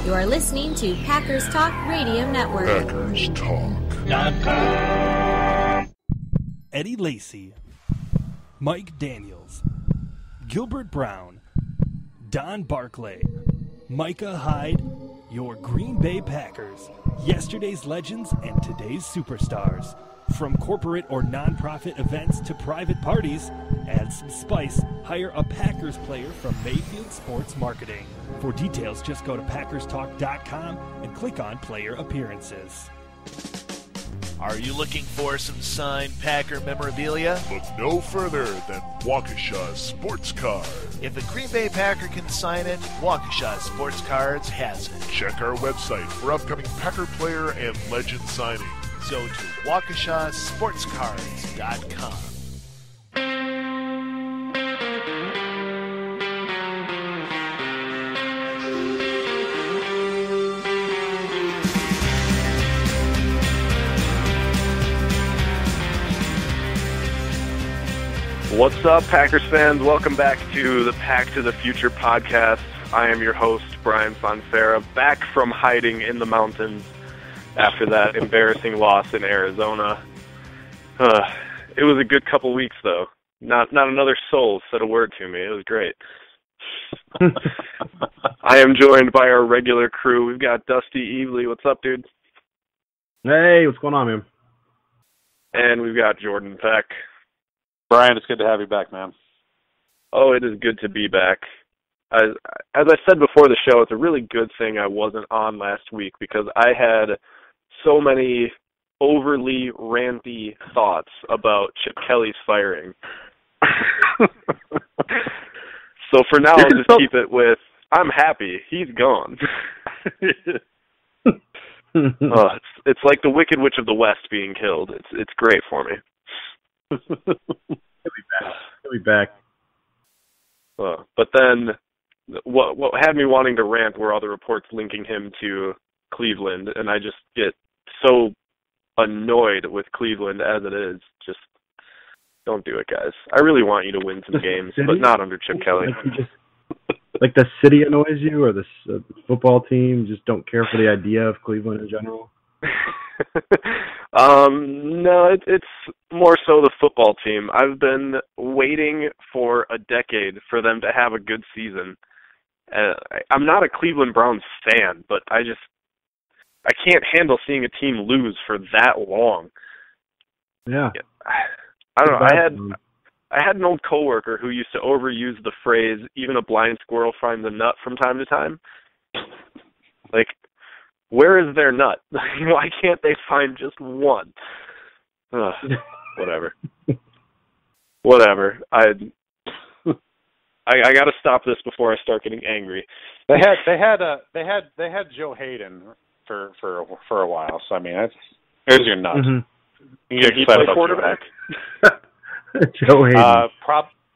You are listening to Packers Talk Radio Network. Packers Talk. Eddie Lacy, Mike Daniels, Gilbert Brown, Don Barclay, Micah Hyde, your Green Bay Packers, yesterday's legends and today's superstars. From corporate or nonprofit events to private parties, add some spice, hire a Packers player from Mayfield Sports Marketing. For details, just go to PackersTalk.com and click on Player Appearances. Are you looking for some signed Packer memorabilia? Look no further than Waukesha Sports Card. If a Green Bay Packer can sign it, Waukesha Sports Cards has it. Check our website for upcoming Packer player and legend signings. Go to WaukeshaSportsCards.com. What's up, Packers fans? Welcome back to the Pack to the Future podcast. I am your host, Brian Fonfera, back from hiding in the mountains after that embarrassing loss in Arizona. It was a good couple weeks, though. Not another soul said a word to me. It was great. I am joined by our regular crew. We've got Dusty Evely. What's up, dude? Hey, what's going on, man? And we've got Jordan Peck. Brian, it's good to have you back, man. Oh, it is good to be back. As I said before the show, it's a really good thing I wasn't on last week because I had so many overly ranty thoughts about Chip Kelly's firing. So for now, I'll just keep it with, I'm happy. He's gone. It's like the Wicked Witch of the West being killed. It's great for me. He'll be back. But then what had me wanting to rant were all the reports linking him to Cleveland, and I just get so annoyed with Cleveland as it is. Just don't do it, guys. I really want you to win some games, but not under Chip Kelly. Like the city annoys you, or the football team just don't care for the idea of Cleveland in general? No, it's more so the football team. I've been waiting for a decade for them to have a good season. I'm not a Cleveland Browns fan, but I can't handle seeing a team lose for that long. Yeah. I don't know. I had an old coworker who used to overuse the phrase, even a blind squirrel finds a nut from time to time. Like, where is their nut? Why can't they find just one? Whatever. I got to stop this before I start getting angry. They had Joe Hayden for a while. So I mean, there's your nut. Mm-hmm. You get excited about quarterback. Joe Hayden.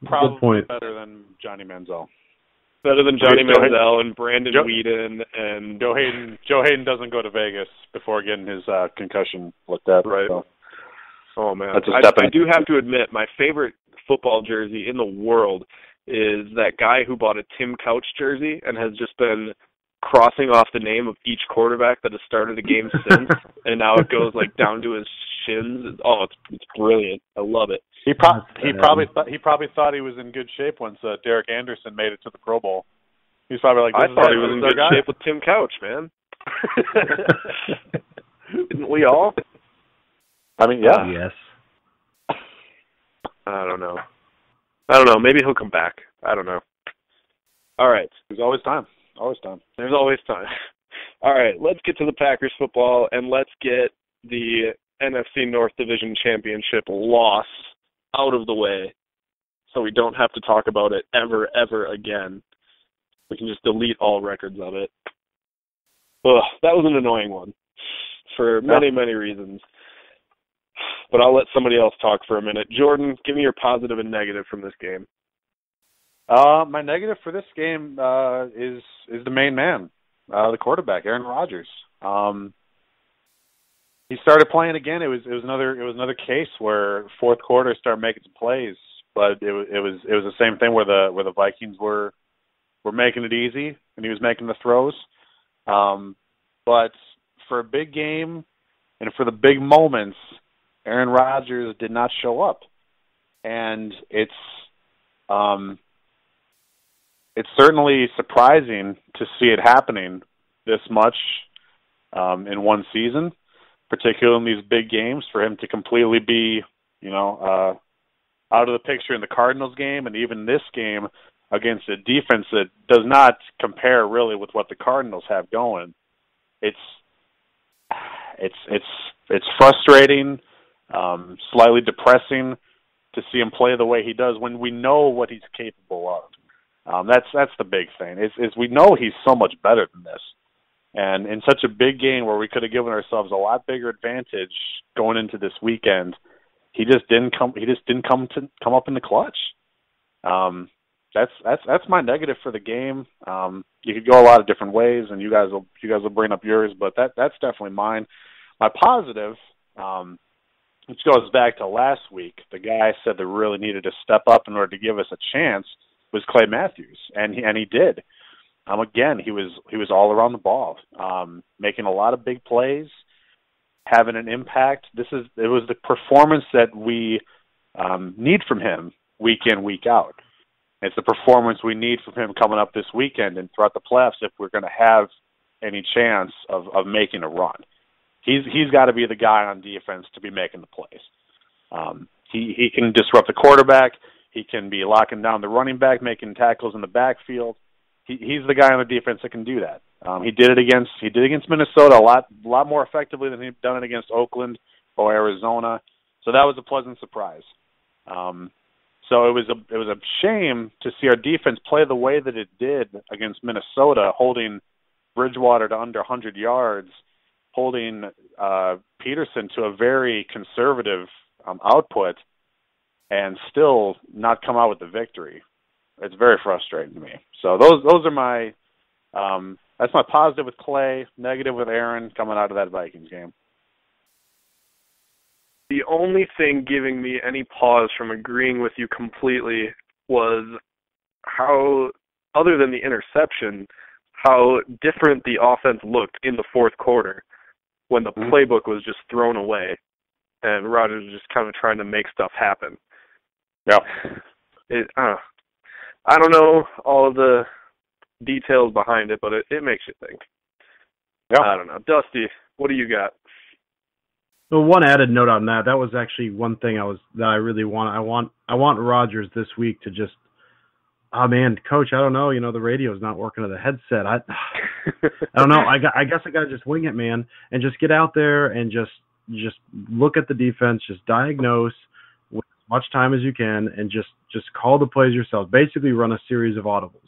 Probably better than Johnny Manziel. Better than Johnny Manziel and Brandon Weeden and Joe Hayden doesn't go to Vegas before getting his concussion looked at. Right. So. Oh man, I do have to admit my favorite football jersey in the world is that guy who bought a Tim Couch jersey and has just been crossing off the name of each quarterback that has started a game since, and now it goes like down to his shins. Oh, it's brilliant. I love it. He probably thought he was in good shape once Derek Anderson made it to the Pro Bowl. He's probably like, I thought he was in good shape with Tim Couch, man. Didn't we all? I mean, yeah. Yes. I don't know. Maybe he'll come back. I don't know. All right. There's always time. There's always time. All right. Let's get to the Packers football, and let's get the NFC North Division Championship loss out of the way so we don't have to talk about it ever again. We can just delete all records of it. Ugh, that was an annoying one for many reasons. But I'll let somebody else talk for a minute. Jordan, give me your positive and negative from this game. My negative for this game is the main man, the quarterback, Aaron Rodgers. He started playing again. It was another case where fourth quarter started making some plays, but it was the same thing where the Vikings were making it easy and he was making the throws. But for a big game and for the big moments, Aaron Rodgers did not show up. And it's certainly surprising to see it happening this much in one season, particularly in these big games, for him to completely be, out of the picture in the Cardinals game and even this game against a defense that does not compare really with what the Cardinals have going. It's frustrating, slightly depressing to see him play the way he does when we know what he's capable of. That's the big thing. Is we know he's so much better than this. And in such a big game where we could have given ourselves a lot bigger advantage going into this weekend, he just didn't come up in the clutch. That's my negative for the game. You could go a lot of different ways, and you guys will bring up yours, but that's definitely mine. My positive, which goes back to last week, the guy I said that really needed to step up in order to give us a chance was Clay Matthews, and he did. Again, he was all around the ball, making a lot of big plays, having an impact. It was the performance that we need from him week in, week out. It's the performance we need from him coming up this weekend and throughout the playoffs if we're going to have any chance of making a run. He's got to be the guy on defense to be making the plays. He can disrupt the quarterback. He can be locking down the running back, making tackles in the backfield. He's the guy on the defense that can do that. He did it against Minnesota a lot more effectively than he'd done it against Oakland or Arizona. So that was a pleasant surprise. So it was a shame to see our defense play the way that it did against Minnesota, holding Bridgewater to under 100 yards, holding Peterson to a very conservative output, and still not come out with the victory. It's very frustrating to me. So those are my that's my positive with Clay, negative with Aaron coming out of that Vikings game. The only thing giving me any pause from agreeing with you completely was how, other than the interception, how different the offense looked in the fourth quarter when the playbook was just thrown away and Rodgers was just kind of trying to make stuff happen. Yeah. I don't know all of the details behind it, but it makes you think. Yeah. I don't know. Dusty, what do you got? Well, one added note on that was actually one thing that I really want. I want Rodgers this week to just, man, Coach, I don't know, the radio's not working to the headset. I don't know. I guess I gotta just wing it, man, and just get out there and just look at the defense, just diagnose with as much time as you can, and just call the plays yourself. Basically, run a series of audibles.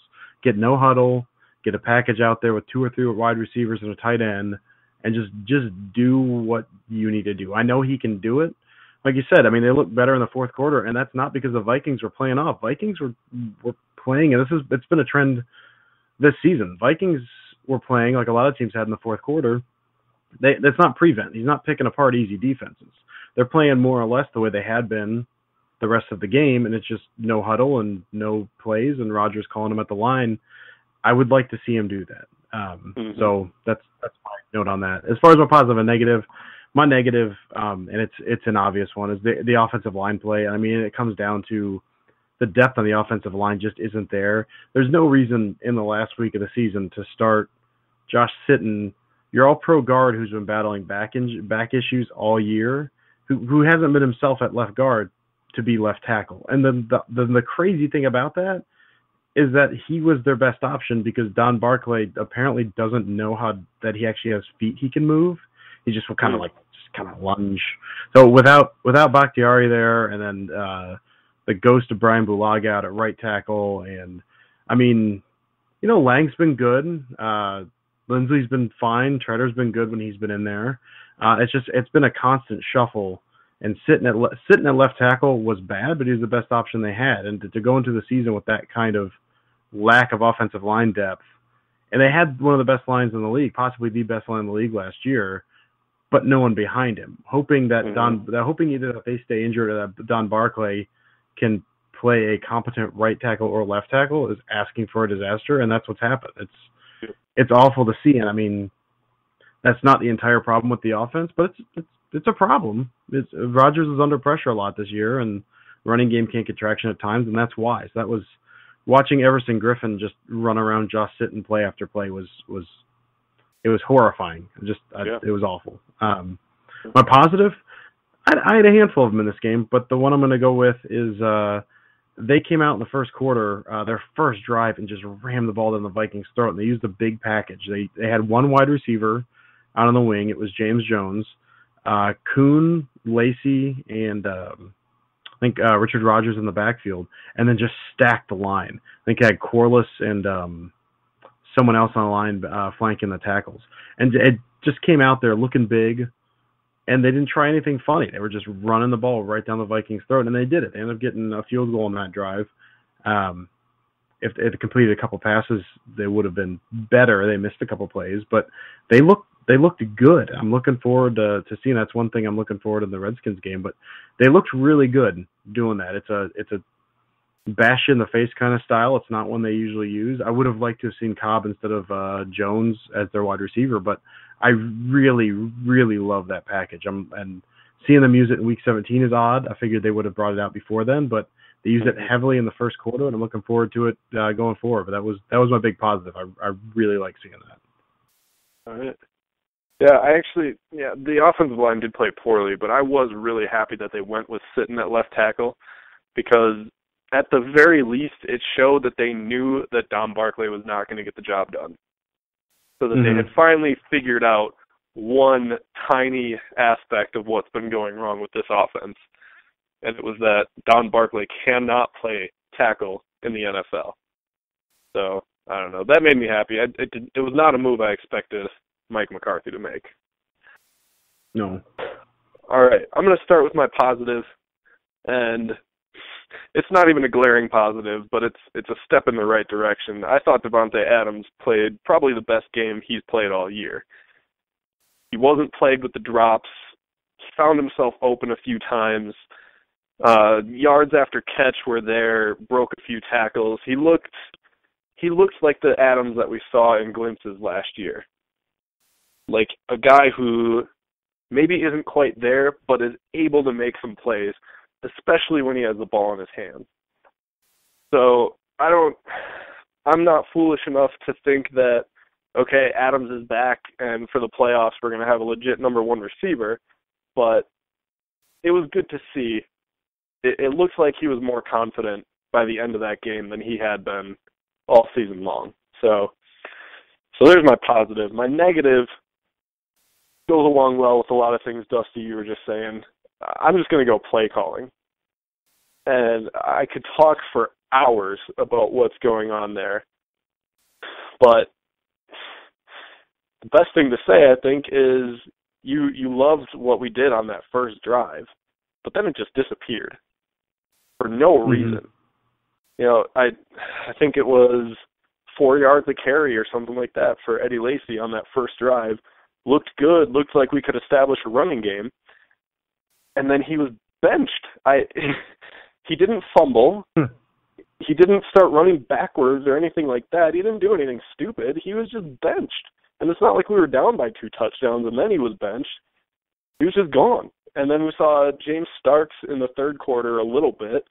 Get no huddle. Get a package out there with 2 or 3 wide receivers and a tight end. And just do what you need to do. I know he can do it. Like you said, they look better in the fourth quarter, and that's not because the Vikings were playing off. Vikings were playing, and it's been a trend this season. Vikings were playing like a lot of teams had in the fourth quarter. That's not prevent. He's not picking apart easy defenses. They're playing more or less the way they had been the rest of the game, and it's just no huddle and no plays, and Rodgers calling them at the line. I would like to see him do that. So that's my note on that. As far as my positive and negative, my negative, and it's an obvious one, is the offensive line play. It comes down to the depth on the offensive line just isn't there. There's no reason in the last week of the season to start Josh Sitton, your all-pro guard who's been battling back issues all year, who hasn't been himself at left guard, to be left tackle. And then the crazy thing about that is that he was their best option because Don Barclay apparently doesn't know that he actually has feet he can move. He just will kind of lunge. So without Bakhtiari there, and then the ghost of Brian Bulaga out at right tackle, and Lang's been good. Lindsley's been fine. Treader's been good when he's been in there. It's been a constant shuffle. And sitting at left tackle was bad, but he was the best option they had. And to go into the season with that kind of lack of offensive line depth, and they had one of the best lines in the league, possibly the best line in the league last year, but no one behind him, hoping that hoping either that they stay injured or that Don Barclay can play a competent right tackle or left tackle is asking for a disaster, and that's what's happened. it's awful to see. And I mean, that's not the entire problem with the offense, but it's a problem. Rodgers is under pressure a lot this year, and running game can't get traction at times, and that's why. So that was watching Everson Griffin just run around, just sit and play after play was horrifying. It was awful. My positive, I had a handful of them in this game, but the one I'm going to go with is they came out in the first quarter, their first drive, and just rammed the ball down the Vikings' throat, and they used a big package. They had one wide receiver out on the wing. It was James Jones, Kuhn, Lacey, and I think Richard Rodgers in the backfield, and then just stacked the line. I think I had Corliss and someone else on the line flanking the tackles. And it just came out there looking big, and they didn't try anything funny. They were just running the ball right down the Vikings' throat, and they did it. They ended up getting a field goal on that drive. If they had completed a couple passes, they would have been better. They missed a couple plays, but they looked good. I'm looking forward to seeing. That's one thing I'm looking forward to in the Redskins game. But they looked really good doing that. It's a bash in the face kind of style. It's not one they usually use. I would have liked to have seen Cobb instead of Jones as their wide receiver, but I really, really love that package. And seeing them use it in Week 17 is odd. I figured they would have brought it out before then, but they used it heavily in the first quarter, and I'm looking forward to it going forward. But that was my big positive. I really like seeing that. All right. Yeah, the offensive line did play poorly, but I was really happy that they went with Sitton at left tackle, because at the very least it showed that they knew that Don Barclay was not going to get the job done. So that they had finally figured out one tiny aspect of what's been going wrong with this offense, and it was that Don Barclay cannot play tackle in the NFL. So, I don't know. That made me happy. It was not a move I expected Mike McCarthy to make. No. All right. I'm going to start with my positive, and it's not even a glaring positive, but it's a step in the right direction. I thought Davante Adams played probably the best game he's played all year. He wasn't plagued with the drops. He found himself open a few times. Yards after catch were there, broke a few tackles. He looked like the Adams that we saw in glimpses last year. Like a guy who maybe isn't quite there, but is able to make some plays, especially when he has the ball in his hands. So I'm not foolish enough to think that, okay, Adams is back, and for the playoffs we're going to have a legit number one receiver, but it was good to see. It looks like he was more confident by the end of that game than he had been all season long. So there's my positive. My negative goes along well with a lot of things, Dusty, you were just saying. I'm just going to go play calling. And I could talk for hours about what's going on there. But the best thing to say, I think, is you loved what we did on that first drive, but then it just disappeared for no reason. You know, I think it was 4 yards a carry or something like that for Eddie Lacy on that first drive. Looked good, looked like we could establish a running game. And then he was benched. He didn't fumble. He didn't start running backwards or anything like that. He didn't do anything stupid. He was just benched. And it's not like we were down by 2 touchdowns and then he was benched. He was just gone. And then we saw James Starks in the third quarter a little bit,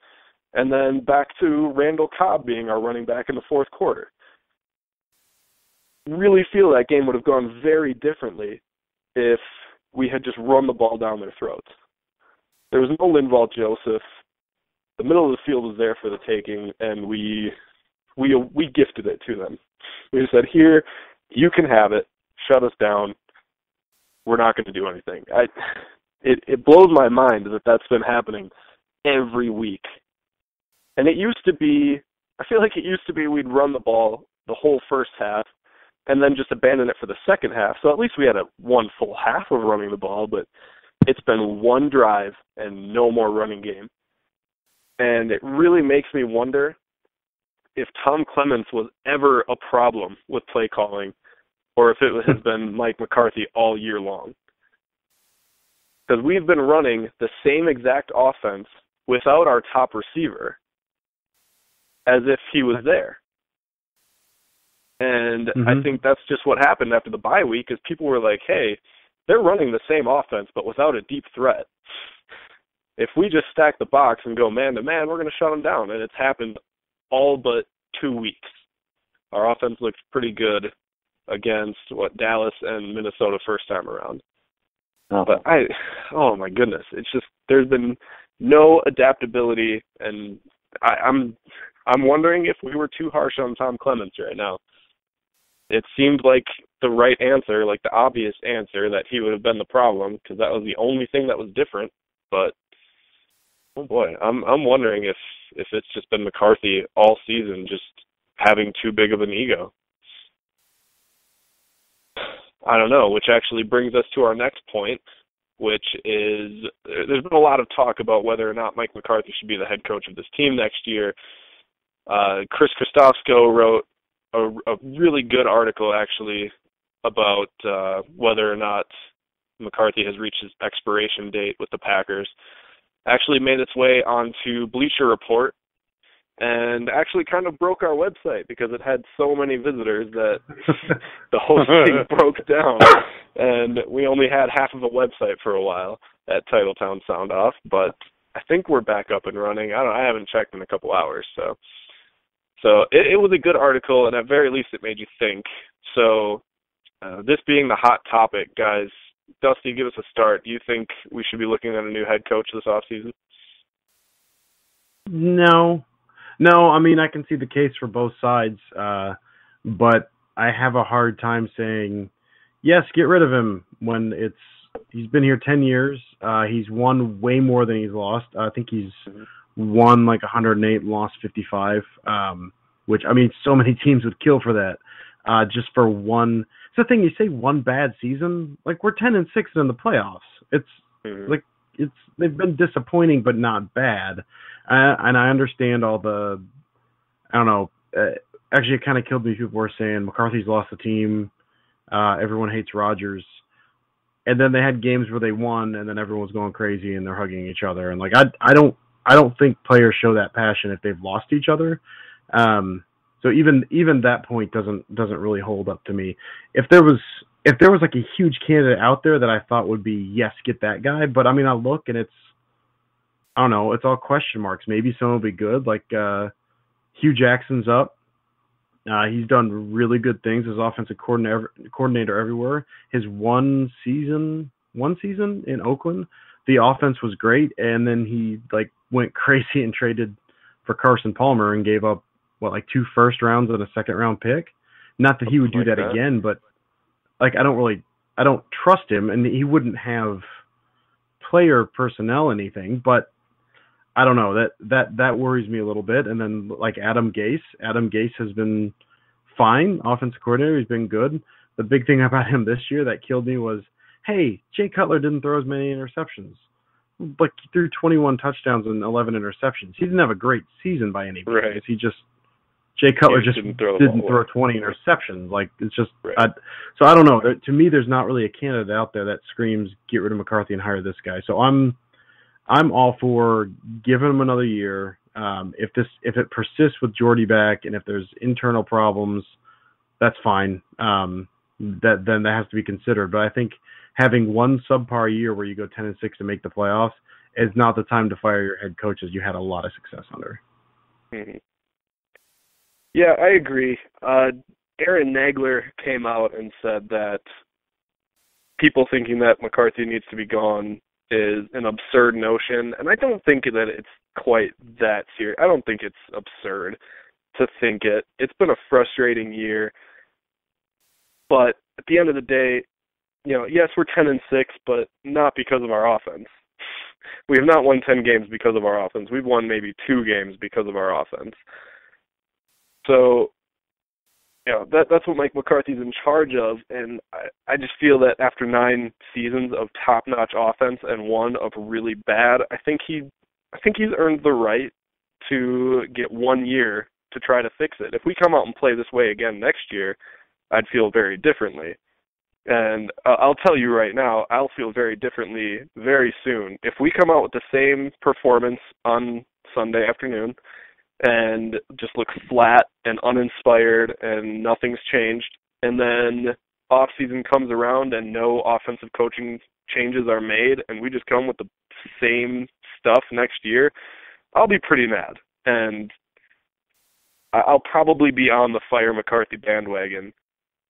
and then back to Randall Cobb being our running back in the fourth quarter. Really feel that game would have gone very differently if we had just run the ball down their throats. There was no Linval Joseph. The middle of the field was there for the taking, and we gifted it to them. We just said, here, you can have it. Shut us down. We're not going to do anything. It blows my mind that that's been happening every week. And it used to be, I feel like it used to be we'd run the ball the whole first half and then just abandon it for the second half. So at least we had one full half of running the ball, but it's been one drive and no more running game. And it really makes me wonder if Tom Clements was ever a problem with play calling or if it has been Mike McCarthy all year long. Because we've been running the same exact offense without our top receiver as if he was there. And I think that's just what happened after the bye week, is people were like, hey, they're running the same offense but without a deep threat. If we just stack the box and go man-to-man, we're going to shut them down. And it's happened all but 2 weeks. Our offense looks pretty good against, Dallas and Minnesota first time around. But oh my goodness, it's just, there's been no adaptability, and I'm wondering if we were too harsh on Tom Clements right now. It seemed like the right answer, like the obvious answer, that he would have been the problem, because that was the only thing that was different. But oh boy, I'm wondering if it's just been McCarthy all season, just having too big of an ego. I don't know, which actually brings us to our next point, which is there's been a lot of talk about whether or not Mike McCarthy should be the head coach of this team next year. Chris Christofsko wrote a really good article, actually, about whether or not McCarthy has reached his expiration date with the Packers. Actually made its way onto Bleacher Report, and actually kind of broke our website because it had so many visitors that the whole thing broke down, and we only had half of a website for a while at Titletown Sound Off, but I think we're back up and running. I haven't checked in a couple hours, so it was a good article, and at very least it made you think. So this being the hot topic, guys, Dusty, give us a start. Do you think we should be looking at a new head coach this offseason? No, I mean, I can see the case for both sides, but I have a hard time saying, yes, get rid of him when he's been here 10 years. He's won way more than he's lost. I think he's won like 108 and lost 55, which, I mean, so many teams would kill for that, just for one. It's the thing, you say one bad season, like we're 10-6 in the playoffs. It's like, they've been disappointing, but not bad. And I understand all the, I don't know, actually it kind of killed me. People were saying McCarthy's lost the team. Everyone hates Rodgers. And then they had games where they won, and then everyone was going crazy and they're hugging each other. And like, I don't think players show that passion if they've lost each other. So even that point doesn't really hold up to me. If there was like a huge candidate out there that I thought would be, yes, get that guy. But I mean, I look and I don't know, it's all question marks. Maybe someone will be good, like Hugh Jackson's up. He's done really good things as offensive coordinator everywhere. His one season in Oakland, the offense was great, and then he like went crazy and traded for Carson Palmer and gave up 2 first rounds and a second round pick. Not that he would do that again, but like I don't trust him, and he wouldn't have player personnel anything, but I don't know, that worries me a little bit. And then like Adam Gase has been fine, offensive coordinator. He's been good. The big thing about him this year that killed me was, hey, Jay Cutler didn't throw as many interceptions. Like he threw 21 touchdowns and 11 interceptions. He didn't have a great season by any means. Right. Jay Cutler just didn't throw 20 interceptions. Like it's just, right. So I don't know. To me, there's not really a candidate out there that screams get rid of McCarthy and hire this guy. So I'm all for giving him another year. If it persists with Jordy back and if there's internal problems, that's fine. Then that has to be considered. But I think having one subpar year where you go 10-6 to make the playoffs is not the time to fire your head coaches you had a lot of success under. Mm-hmm. Yeah, I agree. Aaron Nagler came out and said that people thinking that McCarthy needs to be gone is an absurd notion, and I don't think that it's quite that serious. I don't think it's absurd to think it. It's been a frustrating year, but at the end of the day, yes, we're 10-6, but not because of our offense. We have not won 10 games because of our offense. We've won maybe 2 games because of our offense. So, that's what Mike McCarthy's in charge of, and I just feel that after 9 seasons of top-notch offense and 1 of really bad, I think he's earned the right to get 1 year to try to fix it. If we come out and play this way again next year, I'd feel very differently. And I'll tell you right now, I'll feel very differently very soon. If we come out with the same performance on Sunday afternoon and just look flat and uninspired and nothing's changed. And then off season comes around and no offensive coaching changes are made and we just come with the same stuff next year, I'll be pretty mad. And I'll probably be on the fire McCarthy bandwagon.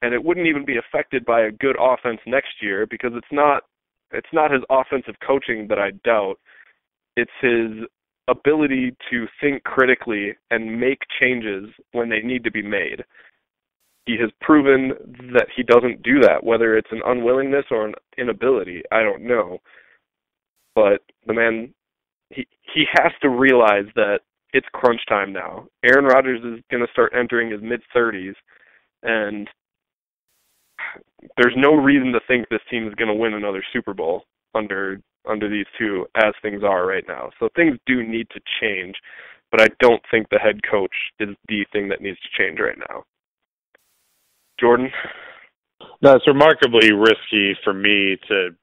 And it wouldn't even be affected by a good offense next year because it's not his offensive coaching that I doubt. It's his ability to think critically and make changes when they need to be made. He has proven that he doesn't do that, whether it's an unwillingness or an inability, I don't know. But the man, he has to realize that it's crunch time now. Aaron Rodgers is going to start entering his mid-30s, and there's no reason to think this team is going to win another Super Bowl under these two as things are right now. So things do need to change, but I don't think the head coach is the thing that needs to change right now. Jordan? No, it's remarkably risky for me to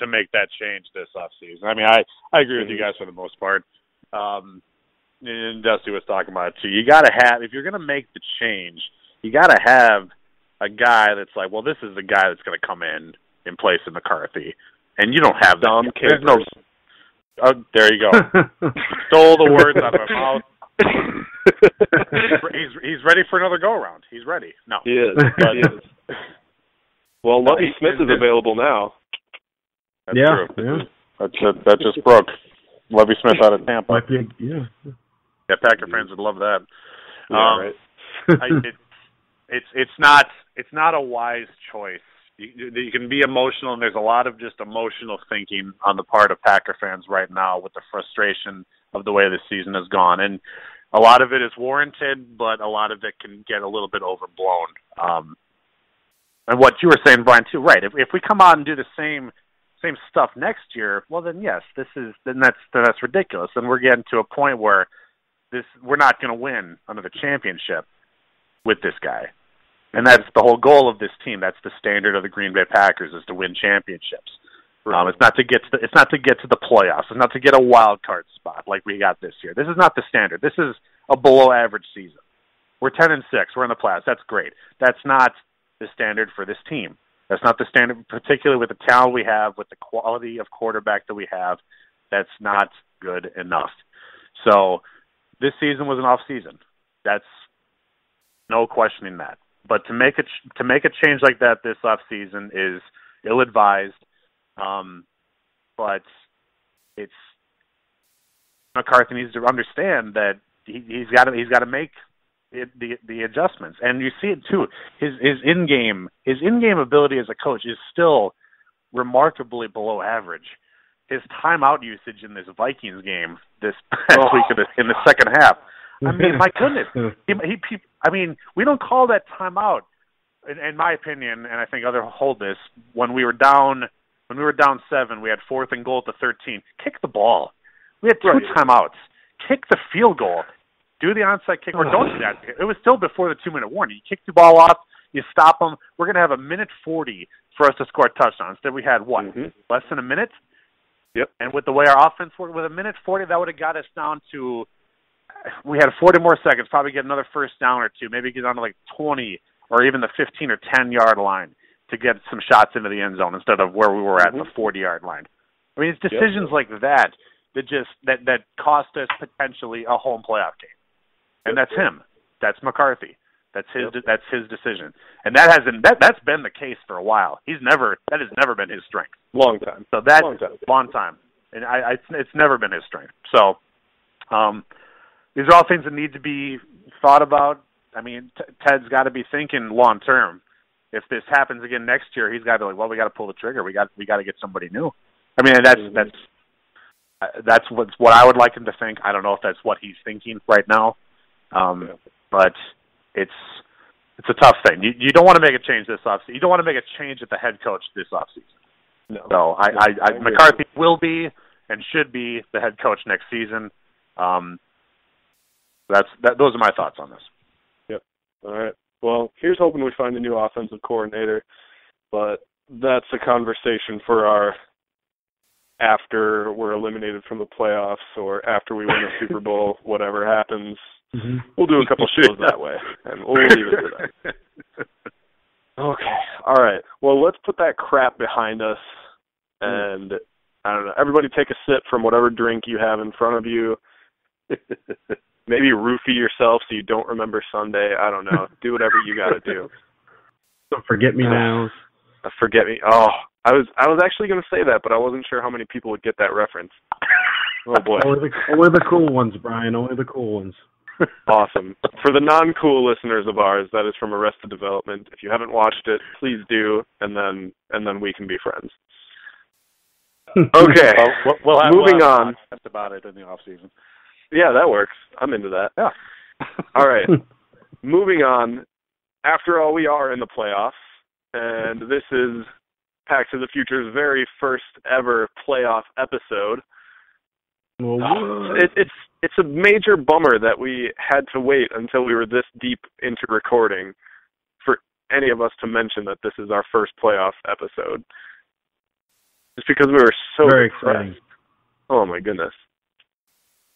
make that change this offseason. I mean, I agree with you guys for the most part. And Dusty was talking about it too. You got to have, if you're going to make the change, you got to have a guy that's like, well, this is the guy that's going to come in place of McCarthy. And you don't have Dom that. No, oh, there you go. Stole the words out of my mouth. He's ready for another go-around. He's ready. No. He is. He is. Well, Lovie Smith is available now. That's true. Yeah. That just broke. Lovie Smith out of Tampa. Yeah, Packer fans would love that. Yeah, right. It's not a wise choice. You can be emotional, and there's a lot of just emotional thinking on the part of Packer fans right now with the frustration of the way the season has gone. And a lot of it is warranted, but a lot of it can get a little bit overblown. And what you were saying, Brian, too, right? If we come out and do the same stuff next year, well, then yes, that's ridiculous. And we're getting to a point where we're not going to win another championship with this guy. And that's the whole goal of this team. That's the standard of the Green Bay Packers, is to win championships. Right. It's not to get to the playoffs. It's not to get a wild card spot like we got this year. This is not the standard. This is a below average season. We're 10-6. We're in the playoffs. That's great. That's not the standard for this team. That's not the standard, particularly with the talent we have, with the quality of quarterback that we have. That's not good enough. So this season was an off season. That's no questioning that. But to make a change like that this off season is ill-advised. But it's McCarthy needs to understand that he's got to make the adjustments, and you see it too. His in-game ability as a coach is still remarkably below average. His timeout usage in this Vikings game this past week in the second half. I mean, my goodness. We don't call that timeout, in my opinion, and I think others hold this. When we were down 7, we had 4th and goal at the 13. Kick the ball. We had 2 timeouts. Kick the field goal. Do the onside kick, or don't do that. It was still before the 2-minute warning. You kick the ball off, you stop them. We're going to have a minute 40 for us to score a touchdown. Instead, we had less than a minute. Yep. And with the way our offense worked, with a minute 40, that would have got us down to. We had 40 more seconds, probably get another first down or two, maybe get down to like 20 or even the 15 or 10-yard line to get some shots into the end zone instead of where we were at the 40-yard line. I mean, it's decisions like that that cost us potentially a home playoff game, and that's him. That's McCarthy. That's his decision, and that's been the case for a while. That has never been his strength. Long time. So that's long time, and it's never been his strength. So. These are all things that need to be thought about. I mean, Ted's got to be thinking long term. If this happens again next year, he's got to be like, well, we got to pull the trigger. We got to get somebody new. I mean, that's what I would like him to think. I don't know if that's what he's thinking right now, but it's a tough thing. You don't want to make a change this offseason. You don't want to make a change at the head coach this offseason. No. So McCarthy will be and should be the head coach next season. Those are my thoughts on this. Yep. All right. Well, here's hoping we find a new offensive coordinator, but that's a conversation for our after we're eliminated from the playoffs or after we win a Super Bowl, whatever happens. Mm-hmm. We'll do a couple shows that way, and we'll leave it to that. Okay. All right. Well, let's put that crap behind us, and I don't know. Everybody take a sip from whatever drink you have in front of you. Maybe roofie yourself so you don't remember Sunday. I don't know. Do whatever you got to do. Don't forget me nows. Forget me. Oh, I was actually going to say that, but I wasn't sure how many people would get that reference. Oh boy. Only the cool ones, Brian. Only the cool ones. Awesome. For the non-cool listeners of ours, that is from Arrested Development. If you haven't watched it, please do, and then we can be friends. Okay. We'll have moving on. That's about it in the off season. Yeah, that works. I'm into that. Yeah. All right. Moving on. After all, we are in the playoffs, and this is Pack to the Future's very first ever playoff episode. Well, It's a major bummer that we had to wait until we were this deep into recording for any of us to mention that this is our first playoff episode. Just because we were so very depressed. exciting. Oh my goodness.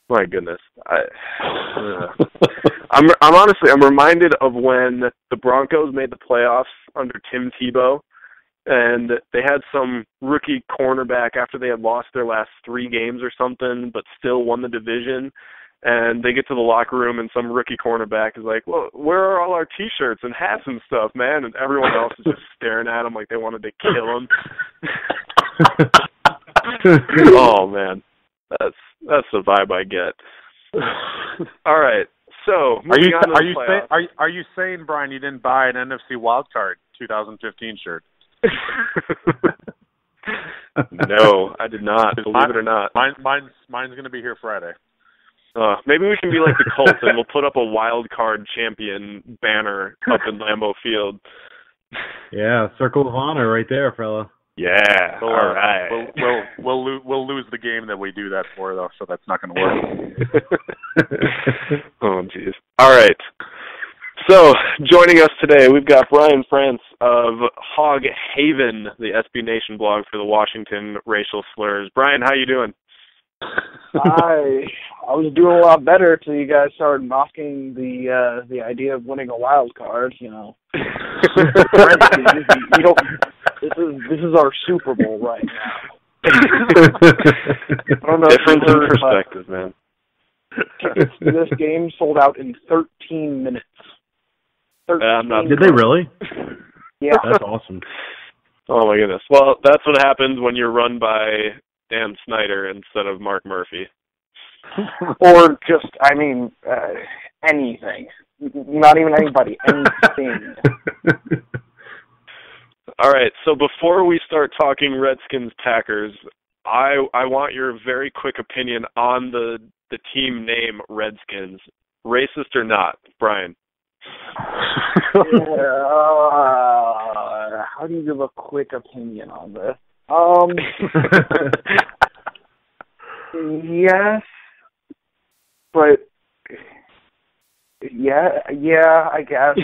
My goodness. I'm reminded of when the Broncos made the playoffs under Tim Tebow, and they had some rookie cornerback after they had lost their last 3 games or something, but still won the division. And they get to the locker room, and some rookie cornerback is like, well, where are all our T-shirts and hats and stuff, man? And everyone else is just staring at him like they wanted to kill him. Oh, man. That's the vibe I get. All right. So, are you saying, Brian, you didn't buy an NFC Wildcard 2015 shirt? No, I did not. Believe it or not. Mine's going to be here Friday. Maybe we can be like the Colts and we'll put up a wild card champion banner up in Lambeau Field. Yeah, Circle of Honor right there, fella. Yeah. All right. We'll lose the game that we do that for, though, so that's not going to work. Oh, jeez. All right. So, joining us today, we've got Brian France of Hog Haven, the SB Nation blog for the Washington racial slurs. Brian, how you doing? I was doing a lot better till you guys started mocking the idea of winning a wild card. You know, this is our Super Bowl right now. I don't know. Difference in perspective, man. Tickets to this game sold out in 13 minutes. Did they really? Yeah, that's awesome. Oh my goodness. Well, that's what happens when you're run by Dan Snyder instead of Mark Murphy. Or just, anything. Not even anybody, anything. All right, so before we start talking Redskins-Packers, I want your very quick opinion on the team name Redskins. Racist or not, Brian? How do you give a quick opinion on this? Yes, but yeah, I guess.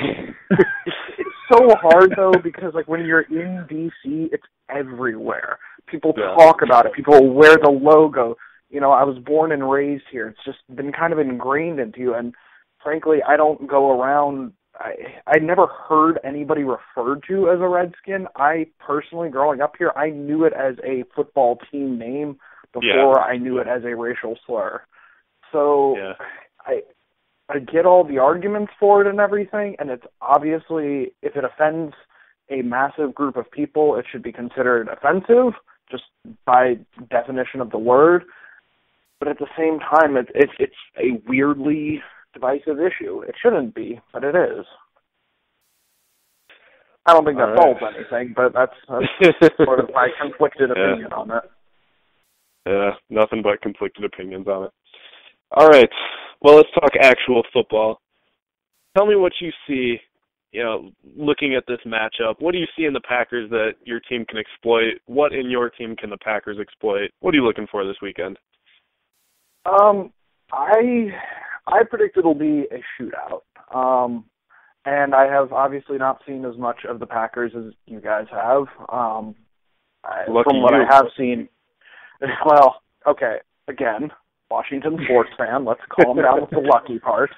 It's so hard though because like when you're in DC, it's everywhere. People talk about it. People wear the logo. You know, I was born and raised here. It's just been kind of ingrained into you. And frankly, I don't go around. I never heard anybody referred to as a Redskin. I personally, growing up here, I knew it as a football team name before I knew it as a racial slur. So I get all the arguments for it and everything, and it's obviously, if it offends a massive group of people, it should be considered offensive, just by definition of the word. But at the same time, it's a weirdly divisive issue. It shouldn't be, but it is. I don't think that solves anything, but that's sort of my conflicted opinion on it. Yeah, nothing but conflicted opinions on it. All right, well, let's talk actual football. Tell me what you see, looking at this matchup. What do you see in the Packers that your team can exploit? What in your team can the Packers exploit? What are you looking for this weekend? I predict it'll be a shootout. And I have obviously not seen as much of the Packers as you guys have. From what I have seen, well, okay, again, Washington sports fan, let's calm down with the lucky part.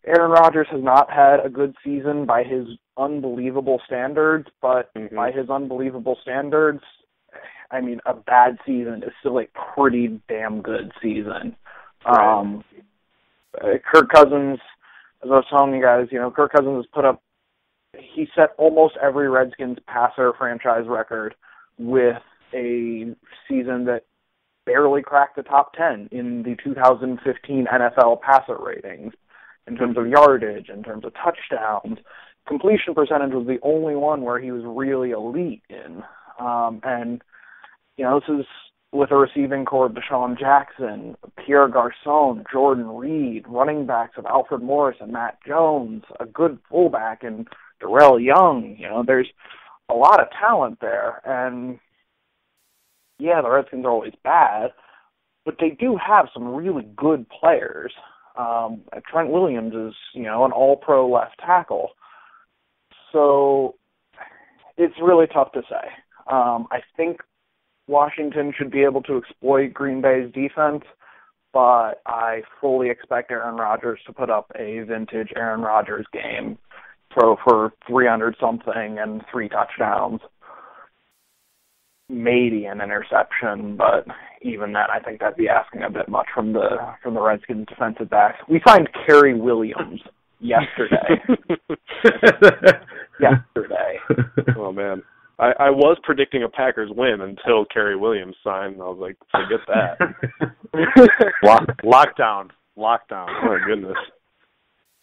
Aaron Rodgers has not had a good season by his unbelievable standards, but by his unbelievable standards, I mean, a bad season is still a pretty damn good season. Right. Kirk Cousins, as I was telling you guys, Kirk Cousins has he set almost every Redskins passer franchise record with a season that barely cracked the top 10 in the 2015 NFL passer ratings in terms of yardage, in terms of touchdowns. Completion percentage was the only one where he was really elite in. This is with a receiving core of Deshaun Jackson, Pierre Garçon, Jordan Reed, running backs of Alfred Morris and Matt Jones, a good fullback in Darrell Young. There's a lot of talent there. And, yeah, the Redskins are always bad, but they do have some really good players. Trent Williams is, an all-pro left tackle. So it's really tough to say. I think Washington should be able to exploit Green Bay's defense, but I fully expect Aaron Rodgers to put up a vintage Aaron Rodgers game, throw for 300-something and 3 touchdowns. Maybe an interception, but even that, I think that'd be asking a bit much from the Redskins defensive backs. We signed Kerry Williams yesterday. Oh man, I was predicting a Packers win until Kerry Williams signed. And I was like, forget that. Lockdown. Oh my goodness.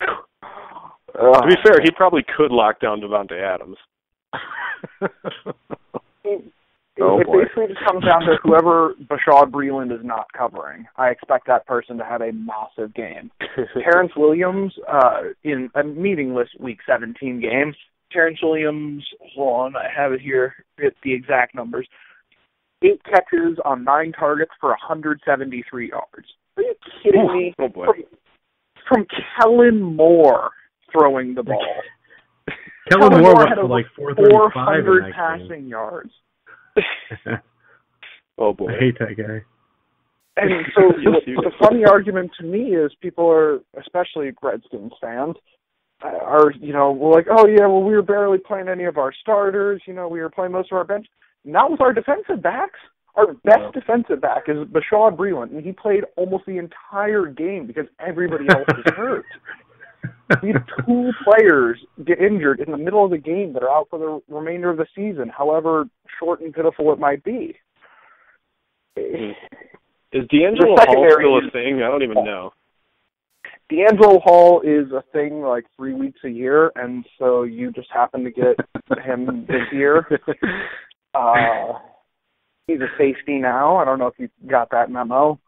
To be fair, he probably could lock down Devontae Adams. It basically just comes down to whoever Bashaud Breeland is not covering. I expect that person to have a massive game. Terrence Williams, in a meaningless Week 17 game, Terrence Williams, hold on, I have it here, it's the exact numbers, 8 catches on 9 targets for 173 yards. Are you kidding me? Oh boy. From Kellen Moore throwing the ball. Kellen Moore had like 400 passing yards. Oh boy, I hate that guy. And so the funny argument to me is people are, especially Redskins fans, are we're like, oh yeah, well we were barely playing any of our starters. We were playing most of our bench. Not with our defensive backs. Our best defensive back is Bashaud Breeland, and he played almost the entire game because everybody else was hurt. These 2 players get injured in the middle of the game that are out for the remainder of the season, however short and pitiful it might be. Is D'Angelo Hall still a thing? I don't even know. D'Angelo Hall is a thing like 3 weeks a year, and so you just happen to get him this year. He's a safety now. I don't know if you got that memo.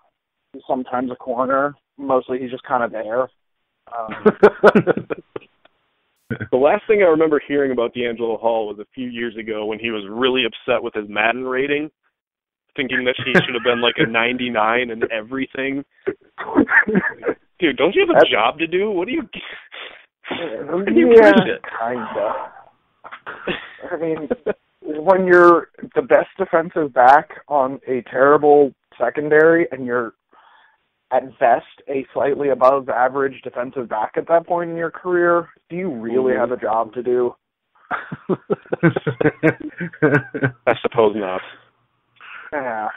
He's sometimes a corner. Mostly he's just kind of there. The last thing I remember hearing about D'Angelo Hall was a few years ago when he was really upset with his Madden rating, thinking that he should have been like a 99 and everything. Dude, don't you have a job to do? What do you... Kinda. I mean, when you're the best defensive back on a terrible secondary and you're at best a slightly above average defensive back at that point in your career, do you really have a job to do? I suppose not. Yeah,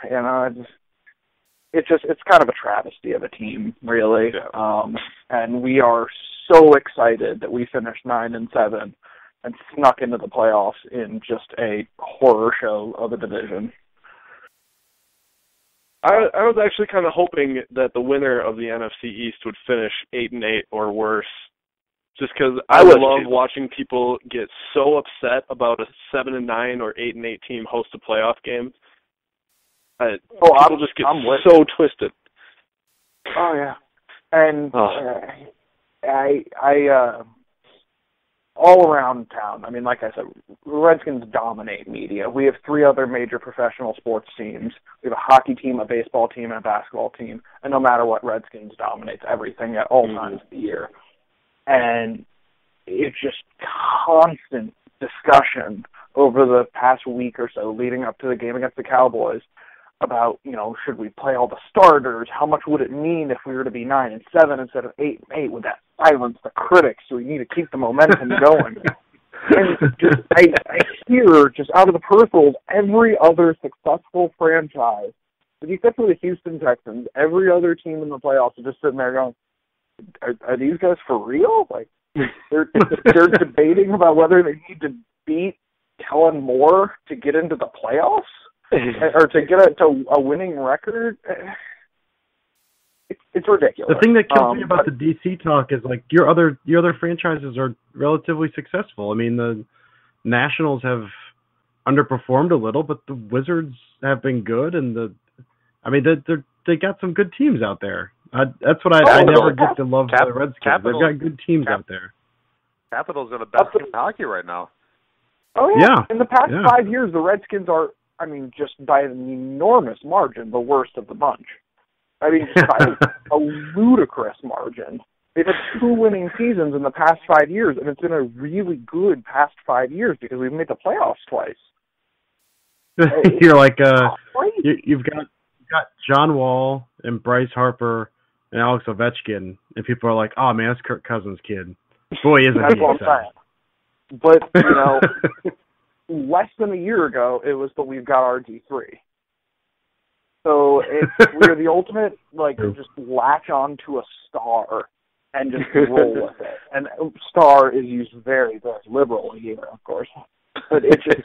it's kind of a travesty of a team, really. Yeah. And we are so excited that we finished 9-7 and snuck into the playoffs in just a horror show of a division. I was actually kind of hoping that the winner of the NFC East would finish 8-8 or worse, just because I love watching people get so upset about a 7-9 or 8-8 team host a playoff game. People just get so twisted. Oh yeah, and I all around town. I mean, like I said, Redskins dominate media. We have 3 other major professional sports teams. We have a hockey team, a baseball team, and a basketball team. And no matter what, Redskins dominates everything at all times of the year. And it's just constant discussion over the past week or so leading up to the game against the Cowboys about, should we play all the starters? How much would it mean if we were to be 9-7 instead of 8-8? Would that silence the critics? Do we need to keep the momentum going? And just, I hear, just out of the peripherals, every other successful franchise, with the exception of the Houston Texans, every other team in the playoffs is just sitting there going, are these guys for real? Like, they're debating about whether they need to beat Kellen Moore to get into the playoffs or to get to a winning record. It's ridiculous. The thing that kills me about the DC talk is like your other franchises are relatively successful. I mean, the Nationals have underperformed a little, but the Wizards have been good, and they got some good teams out there. That's what I never get to love the Redskins. They've got good teams out there. Capitals are the best team in hockey right now. Oh, yeah. In the past 5 years, the Redskins are, just by an enormous margin, the worst of the bunch. Just by a ludicrous margin. They've had 2 winning seasons in the past 5 years, and it's been a really good past 5 years because we've made the playoffs twice. You're like, you've got John Wall and Bryce Harper and Alex Ovechkin, and people are like, oh, man, that's Kirk Cousins' kid. Boy, isn't That's he what exciting. I'm saying. But, less than a year ago, it was that we've got RG3. So we're the ultimate, just latch on to a star and just roll with it. And star is used very, very liberally here, of course. But it's just,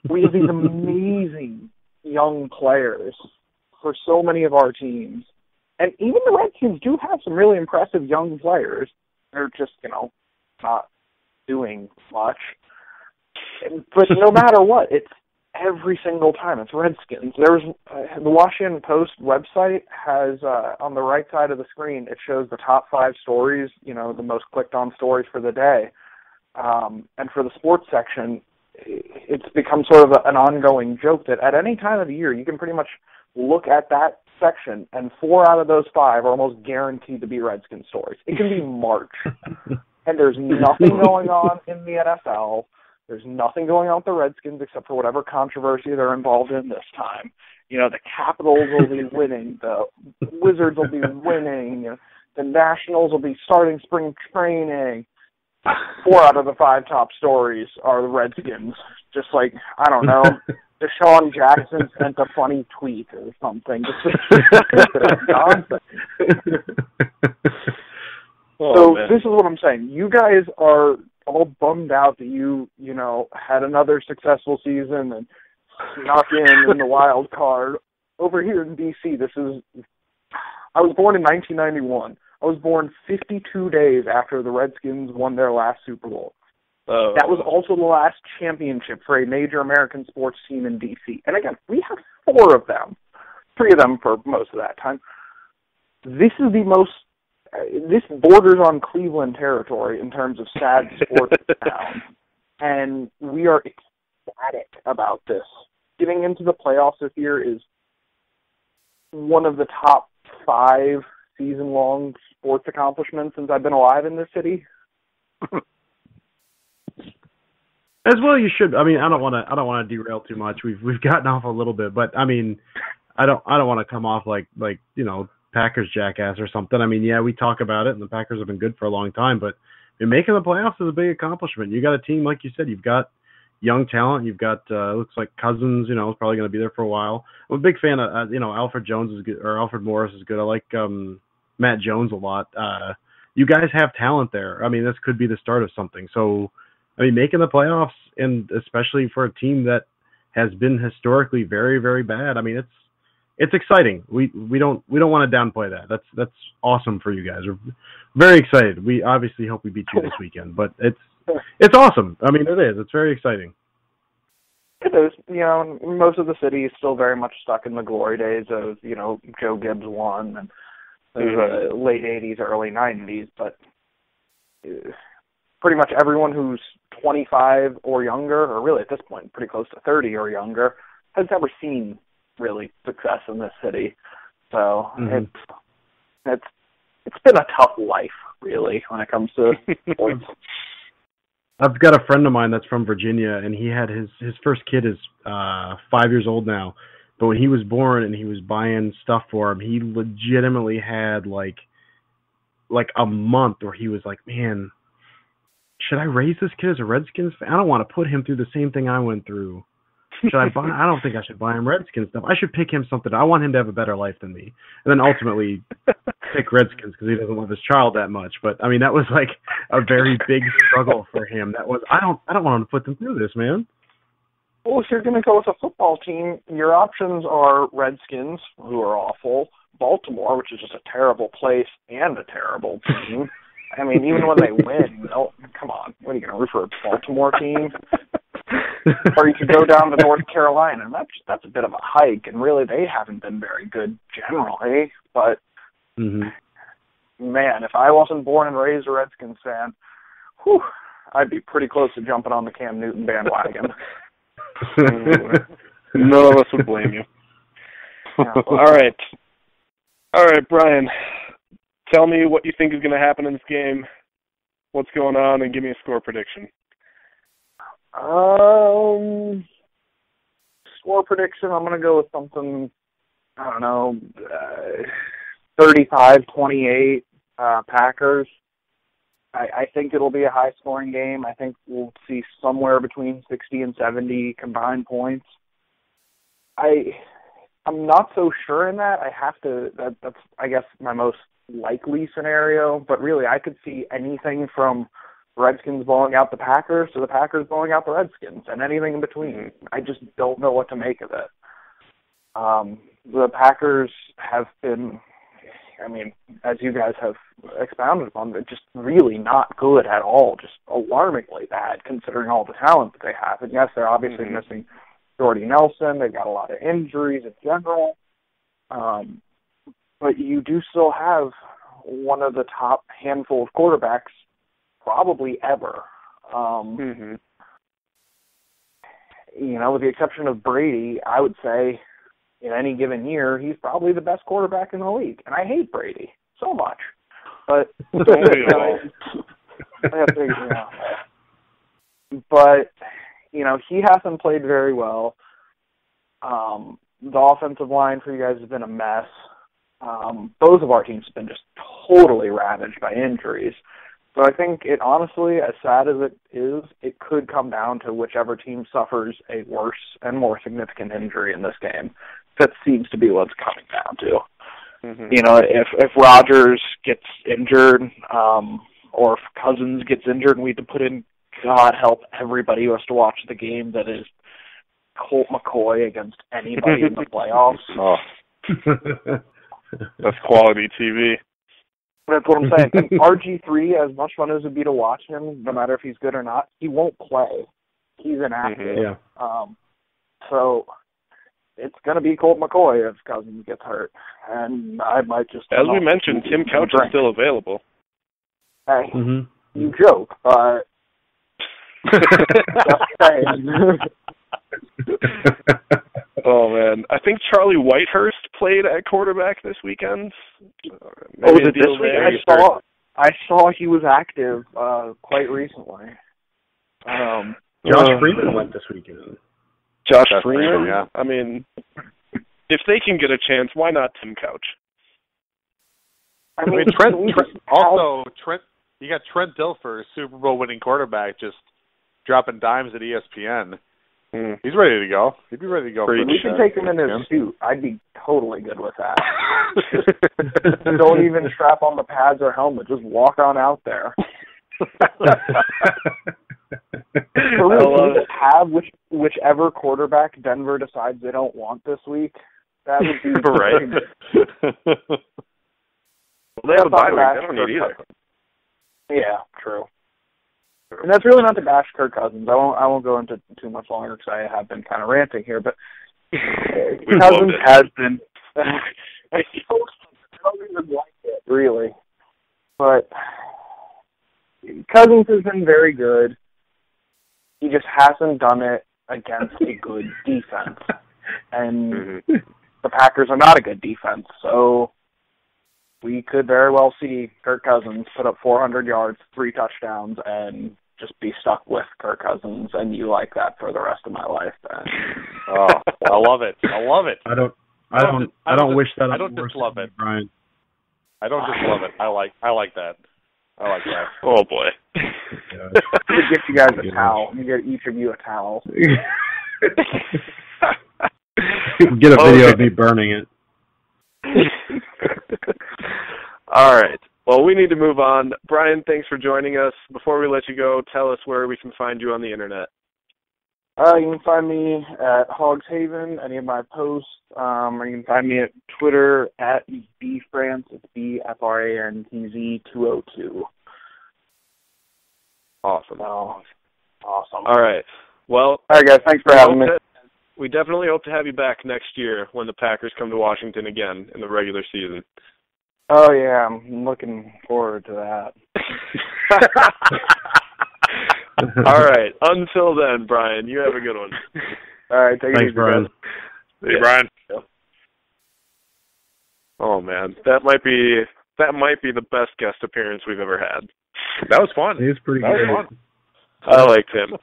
we have these amazing young players for so many of our teams. And even the Redskins do have some really impressive young players. They're just, not doing much. But no matter what, it's every single time. It's Redskins. There's the Washington Post website has, on the right side of the screen, it shows the top 5 stories, the most clicked on stories for the day. And for the sports section, it's become sort of an ongoing joke that at any time of the year, you can pretty much look at that section, and 4 out of those 5 are almost guaranteed to be Redskins stories. It can be March, and there's nothing going on in the NFL. There's nothing going on with the Redskins except for whatever controversy they're involved in this time. The Capitals will be winning. The Wizards will be winning. The Nationals will be starting spring training. 4 out of the 5 top stories are the Redskins. Just like, I don't know, Deshaun Jackson sent a funny tweet or something. This is what I'm saying. You guys are all bummed out that you had another successful season and snuck in the wild card. Over here in D.C., I was born in 1991. I was born 52 days after the Redskins won their last Super Bowl. Oh. That was also the last championship for a major American sports team in D.C. And again, we have 4 of them. 3 of them for most of that time. This borders on Cleveland territory in terms of sad sports town. And we are ecstatic about this. Getting into the playoffs this year is one of the top 5 season-long sports accomplishments since I've been alive in this city. As well, you should. I don't want to derail too much. We've gotten off a little bit, but I don't want to come off like Packers jackass or something. We talk about it, and the Packers have been good for a long time, but making the playoffs is a big accomplishment. You got a team, like you said, you've got young talent. You've got looks like Cousins, is probably going to be there for a while. I'm a big fan of Alfred Jones is good, or Alfred Morris is good. I like Matt Jones a lot. You guys have talent there. This could be the start of something. So, making the playoffs, and especially for a team that has been historically very, very bad. It's exciting. We don't want to downplay that. That's awesome for you guys. We're very excited. We obviously hope we beat you this weekend, but it's awesome. It is. It's very exciting. It is. Most of the city is still very much stuck in the glory days of, Joe Gibbs won and the late 80s, early 90s, but pretty much everyone who's 25 or younger, or really at this point pretty close to 30 or younger, has never seen really success in this city. So it's been a tough life, really, when it comes to sports. I've got a friend of mine that's from Virginia, and he had his first kid is 5 years old now, But when he was born and he was buying stuff for him, he legitimately had like a month where he was like, man, should I raise this kid as a Redskins fan? I don't want to put him through the same thing I went through. Should I buy? I don't think I should buy him Redskins stuff. I should pick him something. I want him to have a better life than me. And then ultimately pick Redskins because he doesn't love his child that much. But I mean, that was like a very big struggle for him. That was I don't want him to put them through this, man. Well, if you're going to go with a football team, your options are Redskins, who are awful, Baltimore, which is just a terrible place and a terrible team. I mean, even when they win, come on, what are you going to root for, a Baltimore team? Or you could go down to North Carolina, and that's a bit of a hike, and really they haven't been very good generally. But, man, if I wasn't born and raised a Redskins fan, I'd be pretty close to jumping on the Cam Newton bandwagon. None of us would blame you. Yeah. All right, Brian, tell me what you think is going to happen in this game, what's going on, and give me a score prediction. Score prediction, I'm going to go with something, I don't know, 35-28 Packers. I think it'll be a high-scoring game. I think we'll see somewhere between 60 and 70 combined points. I'm not so sure in that. That's, I guess, my most likely scenario. But really, I could see anything from Redskins blowing out the Packers to the Packers blowing out the Redskins and anything in between. I just don't know what to make of it. The Packers have been, I mean, as you guys have expounded upon, they're just really not good at all, just alarmingly bad considering all the talent that they have. And yes, they're obviously missing Jordy Nelson. They've got a lot of injuries in general. But you do still have one of the top handful of quarterbacks probably ever. You know, with the exception of Brady, I would say in any given year, he's probably the best quarterback in the league. And I hate Brady so much. But but, you know, he hasn't played very well. The offensive line for you guys has been a mess. Both of our teams have been just totally ravaged by injuries. So I think it honestly, as sad as it is, it could come down to whichever team suffers a worse and more significant injury in this game. That seems to be what it's coming down to. You know, if Rodgers gets injured, or if Cousins gets injured and we have to put in, God help everybody who has to watch the game that is Colt McCoy against anybody in the playoffs. Oh. That's quality TV. That's what I'm saying. And RG3, as much fun as it would be to watch him, no matter if he's good or not, he won't play. He's inactive. So it's going to be Colt McCoy if Cousins gets hurt. And I might just... As we mentioned, Tim Couch is still available. Hey, you joke, but... just saying. Oh, man. I think Charlie Whitehurst played at quarterback this weekend. Was it this week? I saw he was active quite recently. Josh Freeman went this weekend. Josh Freeman? Yeah. I mean, if they can get a chance, why not Tim Couch? I mean, Trent, you got Trent Dilfer, Super Bowl winning quarterback, just dropping dimes at ESPN. He's ready to go. He'd be ready to go. We should take him in his suit. I'd be totally good with that. Don't even strap on the pads or helmet. Just walk on out there. Have whichever quarterback Denver decides they don't want this week. That would be right. Well, they have a bye week. They don't need either. Yeah, true. And that's really not to bash Kirk Cousins. I won't go into too much longer because I have been kind of ranting here. But Cousins has been. I don't even like it really, but Cousins has been very good. He just hasn't done it against a good defense, and the Packers are not a good defense. So we could very well see Kirk Cousins put up 400 yards, 3 touchdowns, and just be stuck with Kirk Cousins and you like that for the rest of my life, then. Oh, I love it. I love it. I don't wish that. I don't just love it, Brian. I don't just love it. I like that. I like that. Oh boy. I'm gonna get you guys a towel. I'm gonna get each of you a towel. Get a video of me burning it. All right. Well, we need to move on. Brian, thanks for joining us. Before we let you go, tell us where we can find you on the internet. You can find me at Hogs Haven, any of my posts, or you can find me at Twitter at BFrantz. It's BFRANTZ202. Awesome. Oh, awesome. All right. Well, all right, guys. Thanks for having me. We definitely hope to have you back next year when the Packers come to Washington again in the regular season. Oh, yeah. I'm looking forward to that. All right. Until then, Brian, you have a good one. All right. Take it easy, Brian. guys. Hey, Brian. Oh man, that might be the best guest appearance we've ever had. That was fun. He was pretty good. Was fun. I liked him.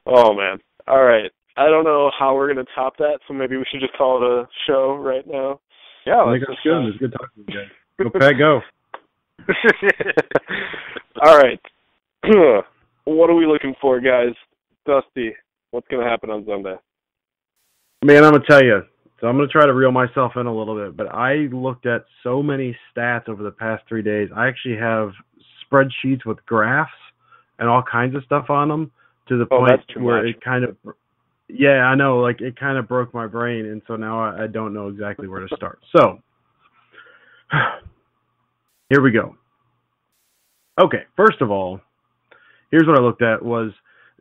Oh man. All right. I don't know how we're gonna top that, so maybe we should just call it a show right now. Yeah, I think that's good. It was good talking to you guys. Go Pat, go. All right. What are we looking for, guys? Dusty, what's going to happen on Sunday? Man, I'm going to tell you. So I'm going to try to reel myself in a little bit, but I looked at so many stats over the past 3 days. I actually have spreadsheets with graphs and all kinds of stuff on them to the point where it kind of, yeah, I know, like it kind of broke my brain, and so now I don't know exactly where to start. So here we go. Okay, first of all, here's what I looked at was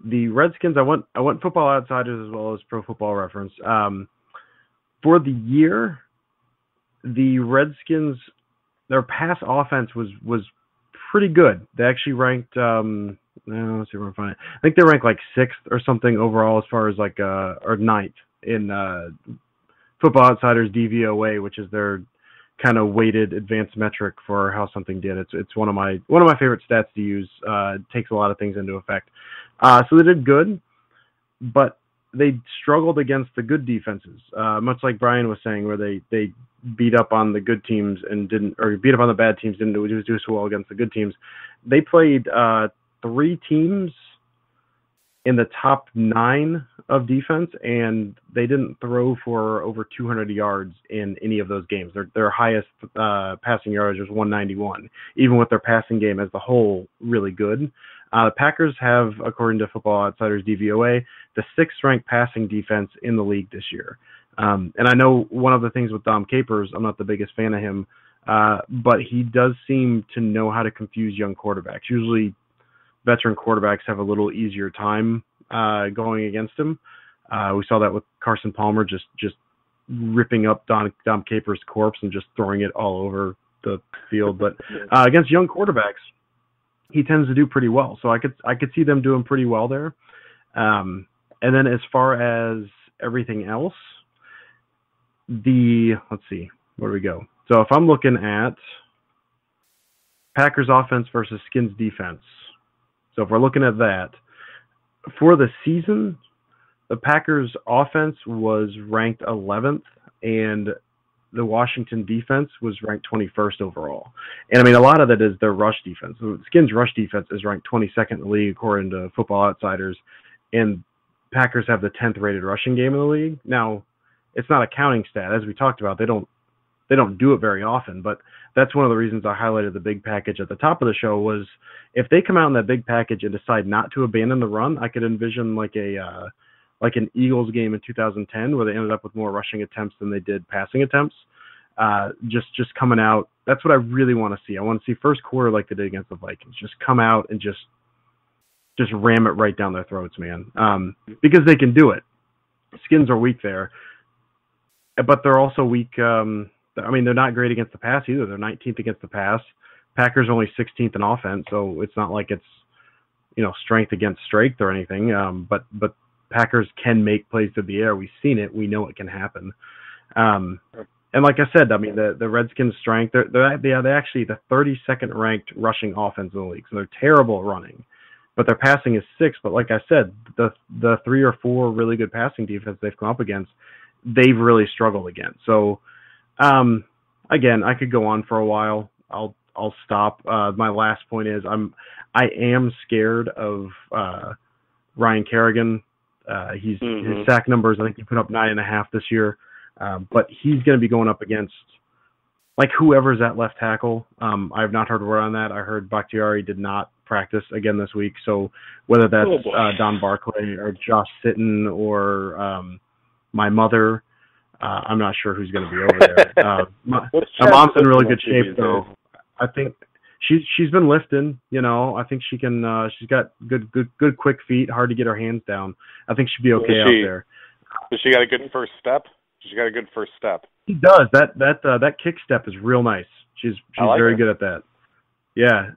the Redskins. I went Football Outsiders as well as Pro Football Reference. For the year, the Redskins, their pass offense was pretty good. They actually ranked, let's see if I can find it. I think they ranked like 6th or something overall as far as like, or 9th in Football Outsiders DVOA, which is their kind of weighted advanced metric for how something did. It's one of my favorite stats to use. It takes a lot of things into effect. So they did good, but they struggled against the good defenses, much like Brian was saying, where they beat up on the good teams and beat up on the bad teams, didn't do so well against the good teams. They played 3 teams in the top 9 of defense, and they didn't throw for over 200 yards in any of those games. Their highest passing yardage was 191, even with their passing game as the whole really good. The Packers have, according to Football Outsiders DVOA, the 6th-ranked passing defense in the league this year. And I know one of the things with Dom Capers, I'm not the biggest fan of him, but he does seem to know how to confuse young quarterbacks. Usually veteran quarterbacks have a little easier time going against him. We saw that with Carson Palmer just ripping up Dom Capers' corpse and just throwing it all over the field. But against young quarterbacks, he tends to do pretty well. So I could see them doing pretty well there. And then as far as everything else, let's see, where do we go? So if I'm looking at Packers offense versus Skins defense, so if we're looking at that, for the season, the Packers offense was ranked 11th, and the Washington defense was ranked 21st overall. And I mean, a lot of that is their rush defense. The Skins rush defense is ranked 22nd in the league according to Football Outsiders, and Packers have the 10th rated rushing game in the league. Now, it's not a counting stat, as we talked about. They don't do it very often, but that's one of the reasons I highlighted the big package at the top of the show was if they come out in that big package and decide not to abandon the run, I could envision like an Eagles game in 2010 where they ended up with more rushing attempts than they did passing attempts. Just coming out, that's what I really want to see. I want to see first quarter like they did against the Vikings. Just come out and just ram it right down their throats, man. Because they can do it. Skins are weak there, but they're also weak. I mean, they're not great against the pass either. They're 19th against the pass. Packers only 16th in offense, so it's not like it's, strength against strength or anything. But Packers can make plays through the air. We've seen it. We know it can happen. And And like I said, I mean, the Redskins' strength, they're actually the 32nd ranked rushing offense in the league. So they're terrible at running, but their passing is 6th. But like I said, the 3 or 4 really good passing defense they've come up against, they've really struggled against. So, again, I could go on for a while. I'll stop. My last point is I am scared of Ryan Kerrigan. His sack numbers, I think he put up 9.5 this year. But he's going to be going up against like whoever's at left tackle. I have not heard a word on that. I heard Bakhtiari did not practice again this week. So whether that's Don Barclay or Josh Sitton or my mother, I'm not sure who's going to be over there. My mom's in really good shape, though. I think she's been lifting. You know, I think she can. She's got good quick feet. Hard to get her hands down. I think she'll be okay out there. Does she got a good first step? She got a good first step. She does. That kick step is real nice. She's very good at that. Yeah.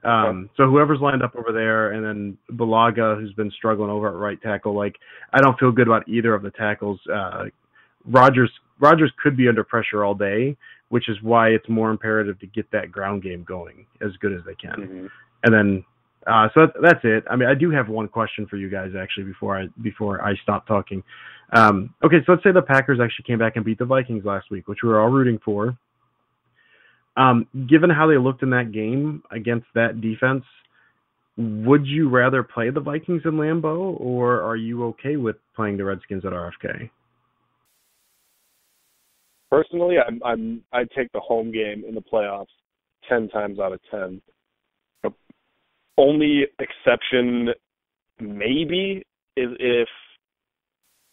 So whoever's lined up over there, and then Balaga, who's been struggling over at right tackle. Like, I don't feel good about either of the tackles. Rodgers could be under pressure all day, which is why it's more imperative to get that ground game going as good as they can. Mm-hmm. And then, so that's it. I mean, I do have one question for you guys actually before I stop talking. Okay, so let's say the Packers actually came back and beat the Vikings last week, which we were all rooting for. Given how they looked in that game against that defense, would you rather play the Vikings in Lambeau, or are you okay with playing the Redskins at RFK? Personally, I'd take the home game in the playoffs 10 times out of 10. The only exception maybe is if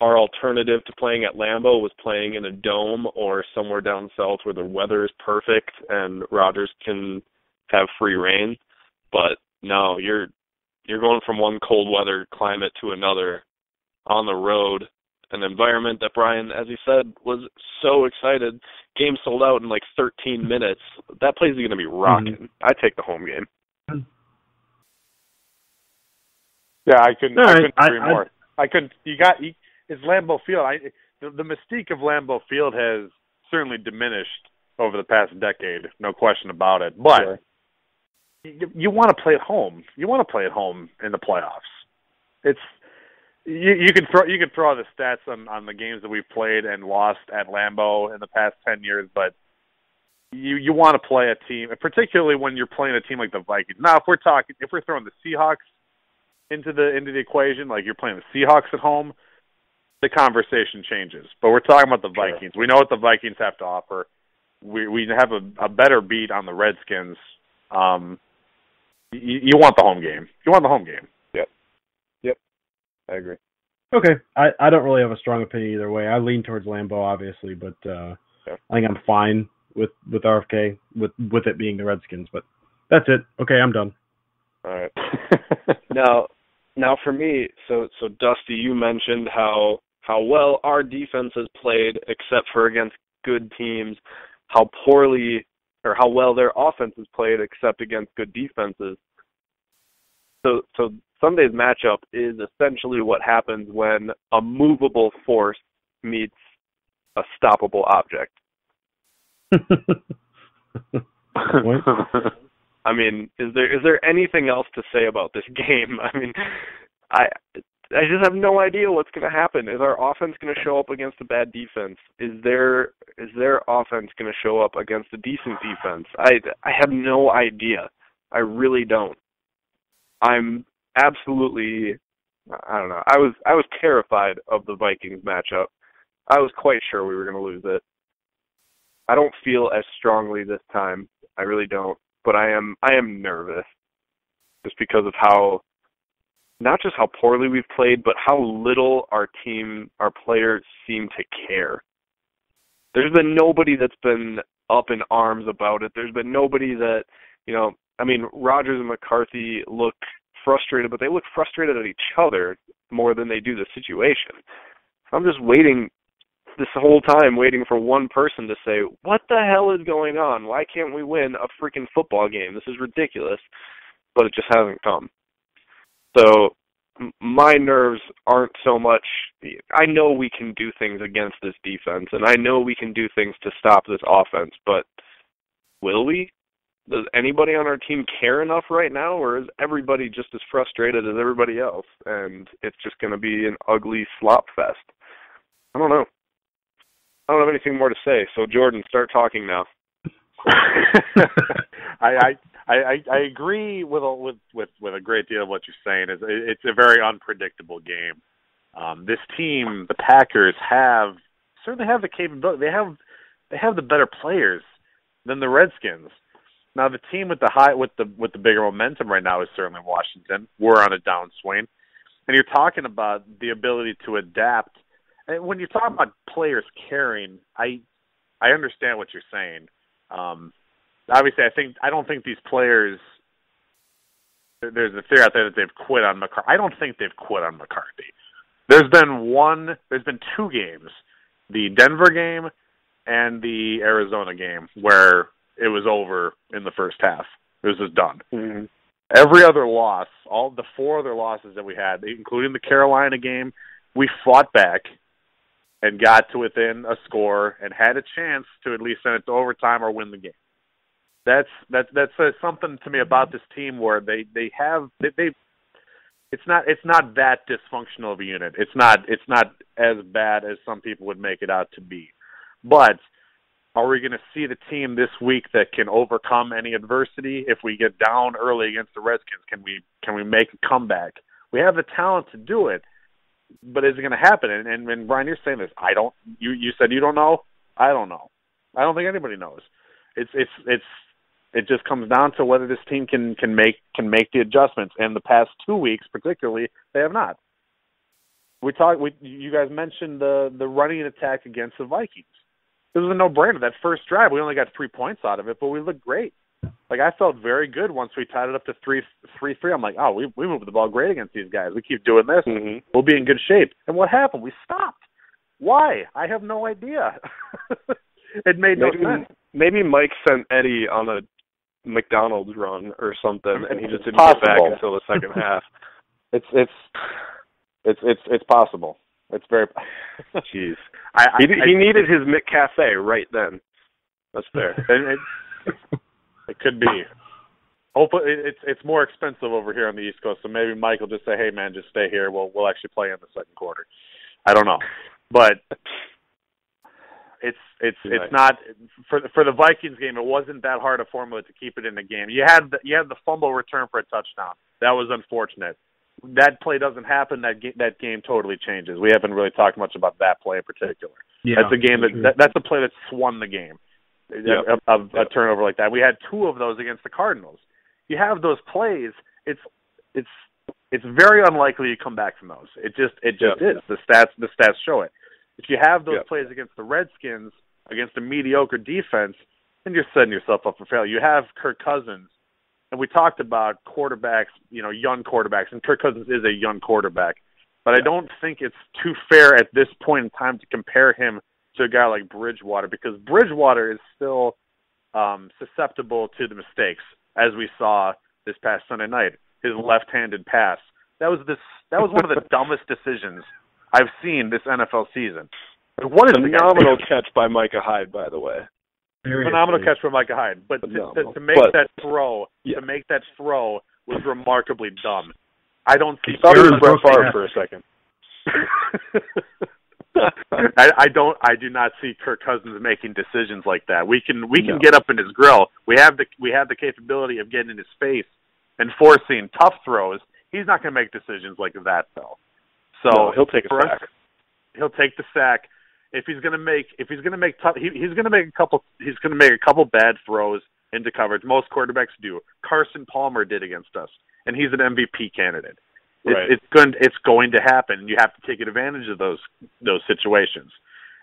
our alternative to playing at Lambeau was playing in a dome or somewhere down south where the weather is perfect and Rodgers can have free reign. But no, you're going from one cold weather climate to another on the road. An environment that Brian, as he said, was so excited. Game sold out in like 13 minutes. That place is going to be rocking. Mm-hmm. I take the home game. Yeah, I couldn't agree more. It's Lambeau Field. The mystique of Lambeau Field has certainly diminished over the past decade, no question about it. But sure, you want to play at home. You want to play at home in the playoffs. It's You can throw the stats on the games that we've played and lost at Lambeau in the past 10 years, but you want to play a team, particularly when you're playing a team like the Vikings. Now, if we're throwing the Seahawks into the equation, like you're playing the Seahawks at home, the conversation changes. But we're talking about the Vikings. Sure. We know what the Vikings have to offer. We have a better beat on the Redskins. You want the home game. You want the home game. Yep. I agree. Okay. I don't really have a strong opinion either way. I lean towards Lambeau, obviously, but I think I'm fine with RFK, with it being the Redskins. But that's it. Okay, I'm done. All right. Now for me, so Dusty, you mentioned how well our defense has played, except for against good teams, how poorly or how well their offense has played, except against good defenses. So Sunday's matchup is essentially what happens when a movable force meets a stoppable object. I mean, is there anything else to say about this game? I mean, I just have no idea what's going to happen. Is our offense going to show up against a bad defense? Is their offense going to show up against a decent defense? I have no idea. I really don't. I'm absolutely, I don't know. I was terrified of the Vikings matchup. I was quite sure we were going to lose it. I don't feel as strongly this time. I really don't. But I am nervous just because of how, not just how poorly we've played, but how little our players seem to care. There's been nobody that's been up in arms about it. There's been nobody that, Rodgers and McCarthy look frustrated, but they look frustrated at each other more than they do the situation. So I'm just waiting this whole time, waiting for one person to say, what the hell is going on? Why can't we win a freaking football game? This is ridiculous. But it just hasn't come. So my nerves aren't so much. I know we can do things against this defense, and I know we can do things to stop this offense, but will we? Does anybody on our team care enough right now, or is everybody just as frustrated as everybody else, and it's just going to be an ugly slop fest? I don't know. I don't have anything more to say, so Jordan, start talking now. I agree with a great deal of what you're saying. It's a very unpredictable game. This team, the Packers, certainly have the capability. They have the better players than the Redskins. Now, the team with the bigger momentum right now is certainly Washington. We're on a downswing, and you're talking about the ability to adapt. And when you're talking about players caring, I understand what you're saying. Obviously, I don't think these players. There's a theory out there that they've quit on McCarthy. I don't think they've quit on McCarthy. There's been two games, the Denver game and the Arizona game, where it was over in the first half. It was just done. Mm-hmm. Every other loss, all the four other losses that we had, including the Carolina game, we fought back and got to within a score and had a chance to at least send it to overtime or win the game. That says something to me about this team where it's not that dysfunctional of a unit. It's not as bad as some people would make it out to be. But are we going to see the team this week that can overcome any adversity? If we get down early against the Redskins, can we make a comeback? We have the talent to do it, but is it going to happen? And Brian, you're saying this. You said you don't know. I don't know. I don't think anybody knows. It just comes down to whether this team can make the adjustments. And the past 2 weeks, particularly, they have not. You guys mentioned the running attack against the Vikings. It was a no-brainer. That first drive, we only got 3 points out of it, but we looked great. Like, I felt very good once we tied it up to 3-3. I'm like, oh, we moved the ball great against these guys. We keep doing this, we'll be in good shape. And what happened? We stopped. Why? I have no idea. It made no sense. Maybe Mike sent Eddie on a McDonald's run or something, and he just didn't get back until the second half. It's possible. It's very. Jeez. He needed his McCafe right then. That's fair. It could be. Hopefully, it's more expensive over here on the East Coast, so maybe Mike will just say, "Hey, man, just stay here. We'll actually play in the second quarter." I don't know, but it's not for the Vikings game. It wasn't that hard a formula to keep it in the game. You had the fumble return for a touchdown. That was unfortunate. That play doesn't happen. That game totally changes. We haven't really talked much about that play in particular. Yeah, that's a game that's a play that swung the game. A turnover like that. We had 2 of those against the Cardinals. You have those plays. It's very unlikely you come back from those. It just is. The stats show it. If you have those plays against the Redskins, against a mediocre defense, then you're setting yourself up for failure. You have Kirk Cousins, and we talked about quarterbacks, young quarterbacks, and Kirk Cousins is a young quarterback. But I don't think it's too fair at this point in time to compare him to a guy like Bridgewater, because Bridgewater is still susceptible to the mistakes, as we saw this past Sunday night. His left-handed pass. That was one of the dumbest decisions I've seen this NFL season. What is phenomenal catch by Micah Hyde, by the way. Phenomenal catch by Micah Hyde, but to make that throw was remarkably dumb. I don't see. Thought it was Brett Favre for a second. I do not see Kirk Cousins making decisions like that. We can get up in his grill. We have the capability of getting in his face and forcing tough throws. He's not going to make decisions like that, though. So he'll take a sack. He'll take the sack. If he's going to make a couple bad throws into coverage. Most quarterbacks do. Carson Palmer did against us, and he's an MVP candidate. Right. It's going to happen. You have to take advantage of those situations,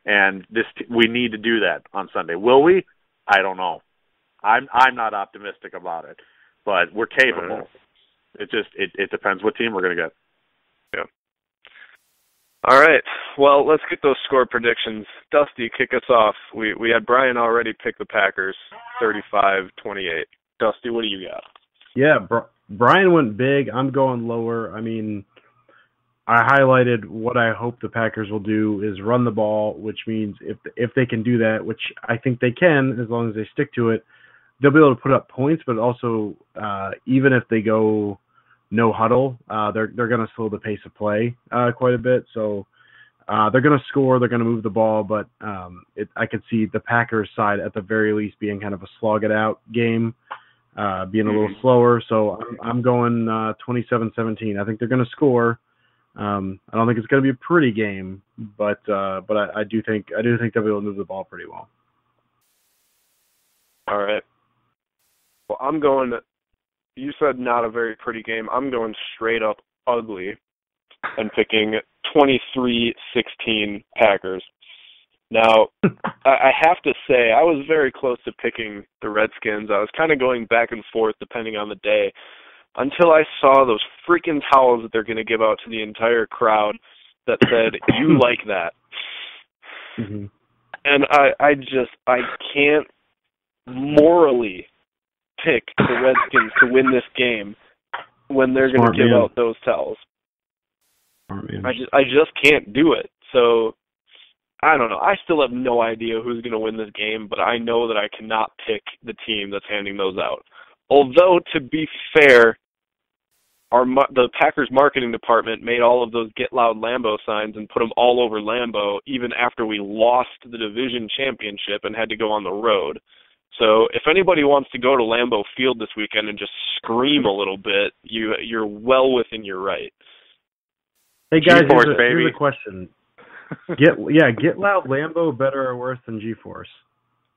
and we need to do that on Sunday. Will we? I don't know. I'm not optimistic about it, but we're capable. It depends what team we're going to get. Yeah. All right. Well, let's get those score predictions. Dusty, kick us off. We had Brian already pick the Packers, 35-28. Dusty, what do you got? Yeah, Brian went big. I'm going lower. I mean, I highlighted what I hope the Packers will do is run the ball, which means if they can do that, which I think they can as long as they stick to it, they'll be able to put up points. But also, even if they go no huddle, they're going to slow the pace of play quite a bit. So they're going to score, they're going to move the ball, but I could see the Packers side at the very least being kind of a slog it out game, being a little slower. So I'm going 27-17. I think they're going to score. I don't think it's going to be a pretty game, but I do think they'll be able to move the ball pretty well. All right. Well, I'm going. You said not a very pretty game. I'm going straight up ugly and picking 23-16 Packers. Now, I have to say, I was very close to picking the Redskins. I was kind of going back and forth depending on the day until I saw those freaking towels that they're going to give out to the entire crowd that said, "You like that." Mm-hmm. And I can't morally pick the Redskins to win this game when they're going to give out those towels. I just can't do it. So I don't know. I still have no idea who's going to win this game, but I know that I cannot pick the team that's handing those out. Although, to be fair, the Packers marketing department made all of those Get Loud Lambeau signs and put them all over Lambeau even after we lost the division championship and had to go on the road. So if anybody wants to go to Lambeau Field this weekend and just scream a little bit, you're well within your right. Hey guys, here's a question. Get Loud Lambeau better or worse than G-Force?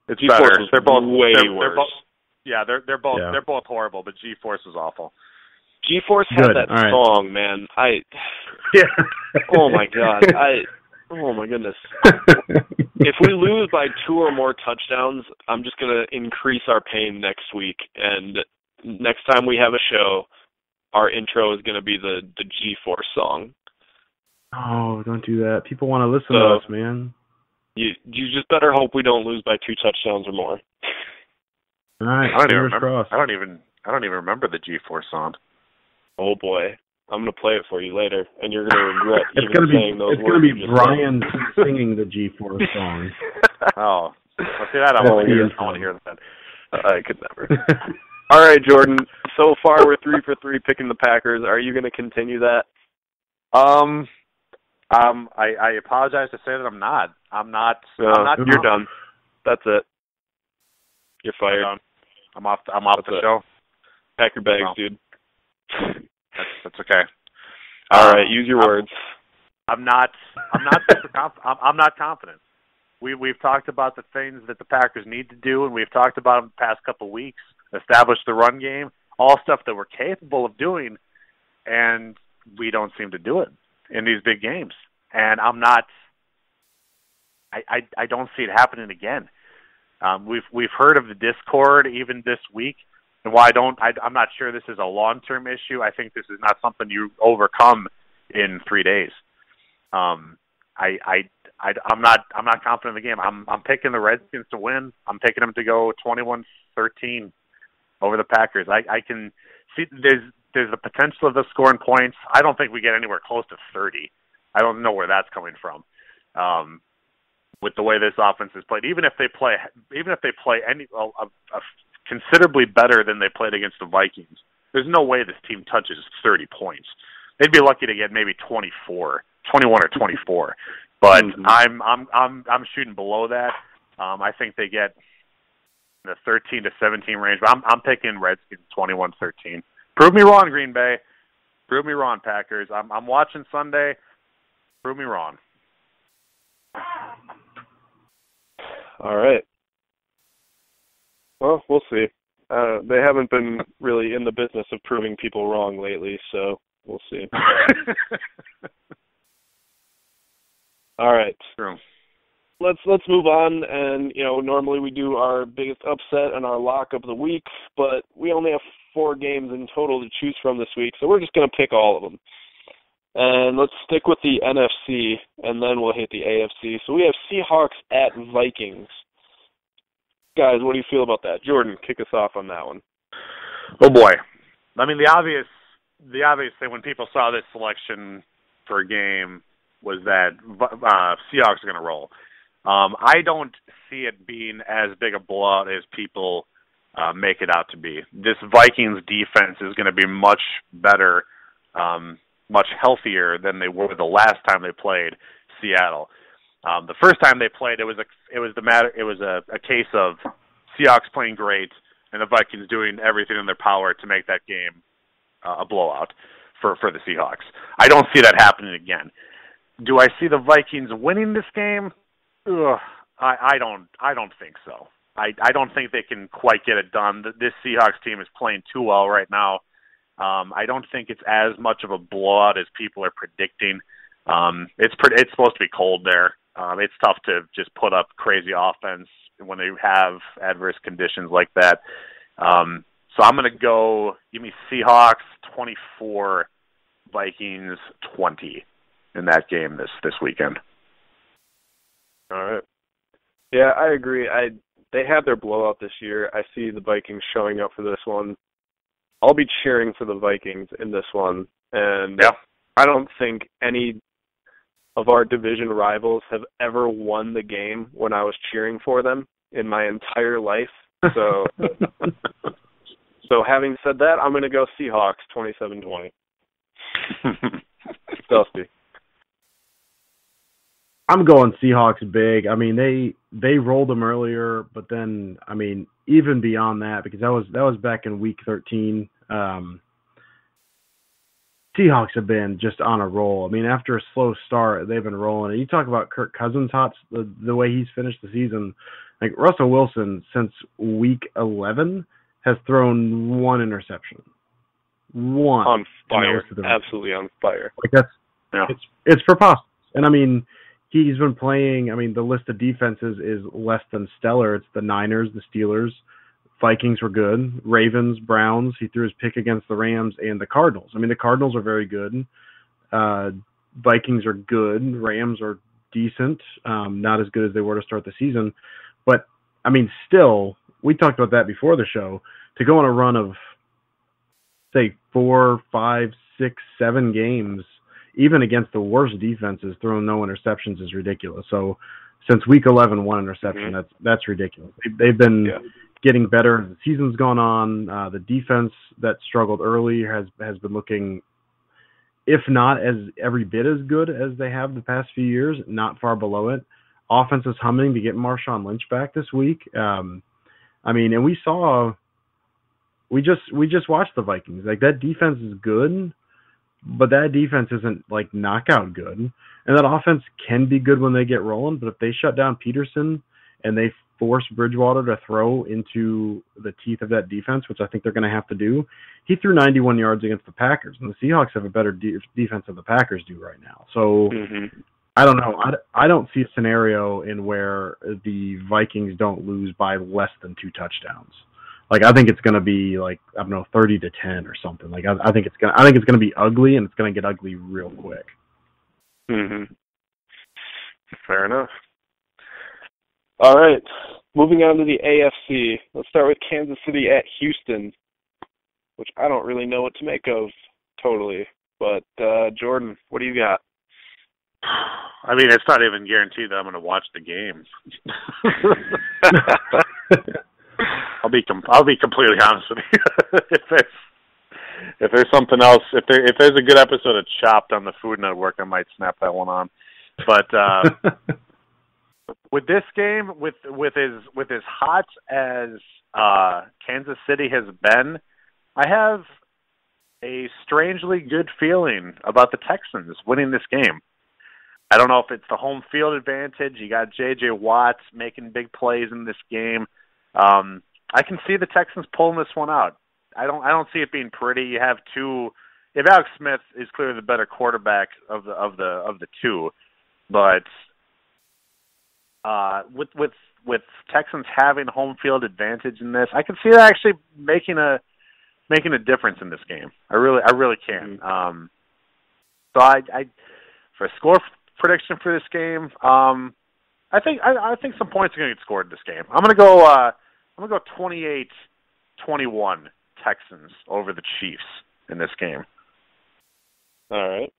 It's G-Force better. They're both way worse. They're both horrible, but G-Force is awful. G-Force had that song, man. Oh my God. Oh my goodness. If we lose by 2 or more touchdowns, I'm just going to increase our pain next week. And next time we have a show, our intro is going to be the G-Force song. Oh, don't do that. People want to listen to us, man. You just better hope we don't lose by 2 touchdowns or more. All right, I don't even remember the G-Force song. Oh boy, I'm gonna play it for you later, and you're gonna regret saying those words. It's gonna be Brian singing the G-Force song. Oh, I'll see that. I want to hear that. I could never. All right, Jordan. So far, we're 3 for 3 picking the Packers. Are you gonna continue that? I apologize to say that I'm not. I'm not. You're done. That's it. You're fired. I'm off the show. Pack your bags, dude. That's okay. All right, use your words. I'm not super I'm not confident. We've talked about the things that the Packers need to do, and we've talked about them the past couple of weeks. Establish the run game, all stuff that we're capable of doing, and we don't seem to do it in these big games. And I'm not. I don't see it happening again. We've heard of the discord even this week. And while I'm not sure this is a long-term issue. I think this is not something you overcome in 3 days. I'm not confident in the game. I'm picking the Redskins to win. I'm picking them to go 21-13 over the Packers. I can see there's the potential of the scoring points. I don't think we get anywhere close to 30. I don't know where that's coming from. With the way this offense is played, even if they play any considerably better than they played against the Vikings, there's no way this team touches 30 points. They'd be lucky to get maybe 21 or 24. But I'm shooting below that. I think they get in the 13 to 17 range. But I'm picking Redskins 21-13. Prove me wrong, Green Bay. Prove me wrong, Packers. I'm watching Sunday. Prove me wrong. All right. Well, we'll see. They haven't been really in the business of proving people wrong lately, so we'll see. All right. True. Let's move on, and normally we do our biggest upset and our lock of the week, but we only have 4 games in total to choose from this week, so we're just going to pick all of them. And let's stick with the NFC, and then we'll hit the AFC. So we have Seahawks at Vikings. Guys, what do you feel about that? Jordan, kick us off on that one. Oh boy. I mean, the obvious thing when people saw this selection per game was that Seahawks are going to roll. I don't see it being as big a blowout as people make it out to be. This Vikings defense is going to be much better, much healthier than they were the last time they played Seattle. The first time they played, it was a case of Seahawks playing great and the Vikings doing everything in their power to make that game a blowout for the Seahawks. I don't see that happening again. Do I see the Vikings winning this game? I don't think so. I don't think they can quite get it done. This Seahawks team is playing too well right now. I don't think it's as much of a blowout as people are predicting. It's supposed to be cold there. It's tough to just put up crazy offense when they have adverse conditions like that. So I'm going to go, give me Seahawks 24, Vikings 20 in that game this weekend. All right. Yeah, I agree. They had their blowout this year. I see the Vikings showing up for this one. I'll be cheering for the Vikings in this one. And yeah. I don't think any of our division rivals have ever won the game when I was cheering for them in my entire life. So, having said that, I'm going to go Seahawks 27-20. Dusty. I'm going Seahawks big. I mean, they rolled them earlier, but then, I mean, even beyond that, because that was back in week 13. Seahawks have been just on a roll. I mean, after a slow start, they've been rolling. And you talk about Kirk Cousins the way he's finished the season. Like Russell Wilson, since week 11, has thrown one interception. One. On fire. Absolutely on fire. Like it's preposterous. And I mean, he's been playing. I mean, the list of defenses is less than stellar. It's the Niners, the Steelers, Vikings were good, Ravens, Browns. He threw his pick against the Rams and the Cardinals. I mean, the Cardinals are very good. Vikings are good. Rams are decent. Not as good as they were to start the season. But, I mean, still, we talked about that before the show. To go on a run of, say, 4, 5, 6, 7 games, even against the worst defenses, throwing no interceptions is ridiculous. So, since week 11, one interception, that's ridiculous. They've been getting better as the season's gone on. The defense that struggled early has been looking, if not as every bit as good as they have the past few years, not far below it. Offense is humming to get Marshawn Lynch back this week. I mean, and we just watched the Vikings. Like, that defense is good, but that defense isn't like knockout good. And that offense can be good when they get rolling, but if they shut down Peterson and they force Bridgewater to throw into the teeth of that defense, which I think they're going to have to do, he threw 91 yards against the Packers, and the Seahawks have a better defense than the Packers do right now. So I don't know. I don't see a scenario in where the Vikings don't lose by less than 2 touchdowns. Like, I think it's going to be like, I don't know, 30-10 or something. Like, I think it's going to be ugly, and it's going to get ugly real quick. Fair enough. All right, moving on to the AFC. Let's start with Kansas City at Houston, which I don't really know what to make of totally. But, Jordan, what do you got? I mean, it's not even guaranteed that I'm going to watch the game. I'll be completely honest with you. if there's something else, if there's a good episode of Chopped on the Food Network, I might snap that one on. But with this game, with as hot as Kansas City has been, I have a strangely good feeling about the Texans winning this game. I don't know if it's the home field advantage. You got J.J. Watt making big plays in this game. I can see the Texans pulling this one out. I don't see it being pretty. You have two. If Alex Smith is clearly the better quarterback of the two, but with Texans having home field advantage in this, I can see that actually making a difference in this game. I really can. So I for a score prediction for this game, I think some points are going to get scored in this game. I'm going to go 28-21 Texans over the Chiefs in this game. All right.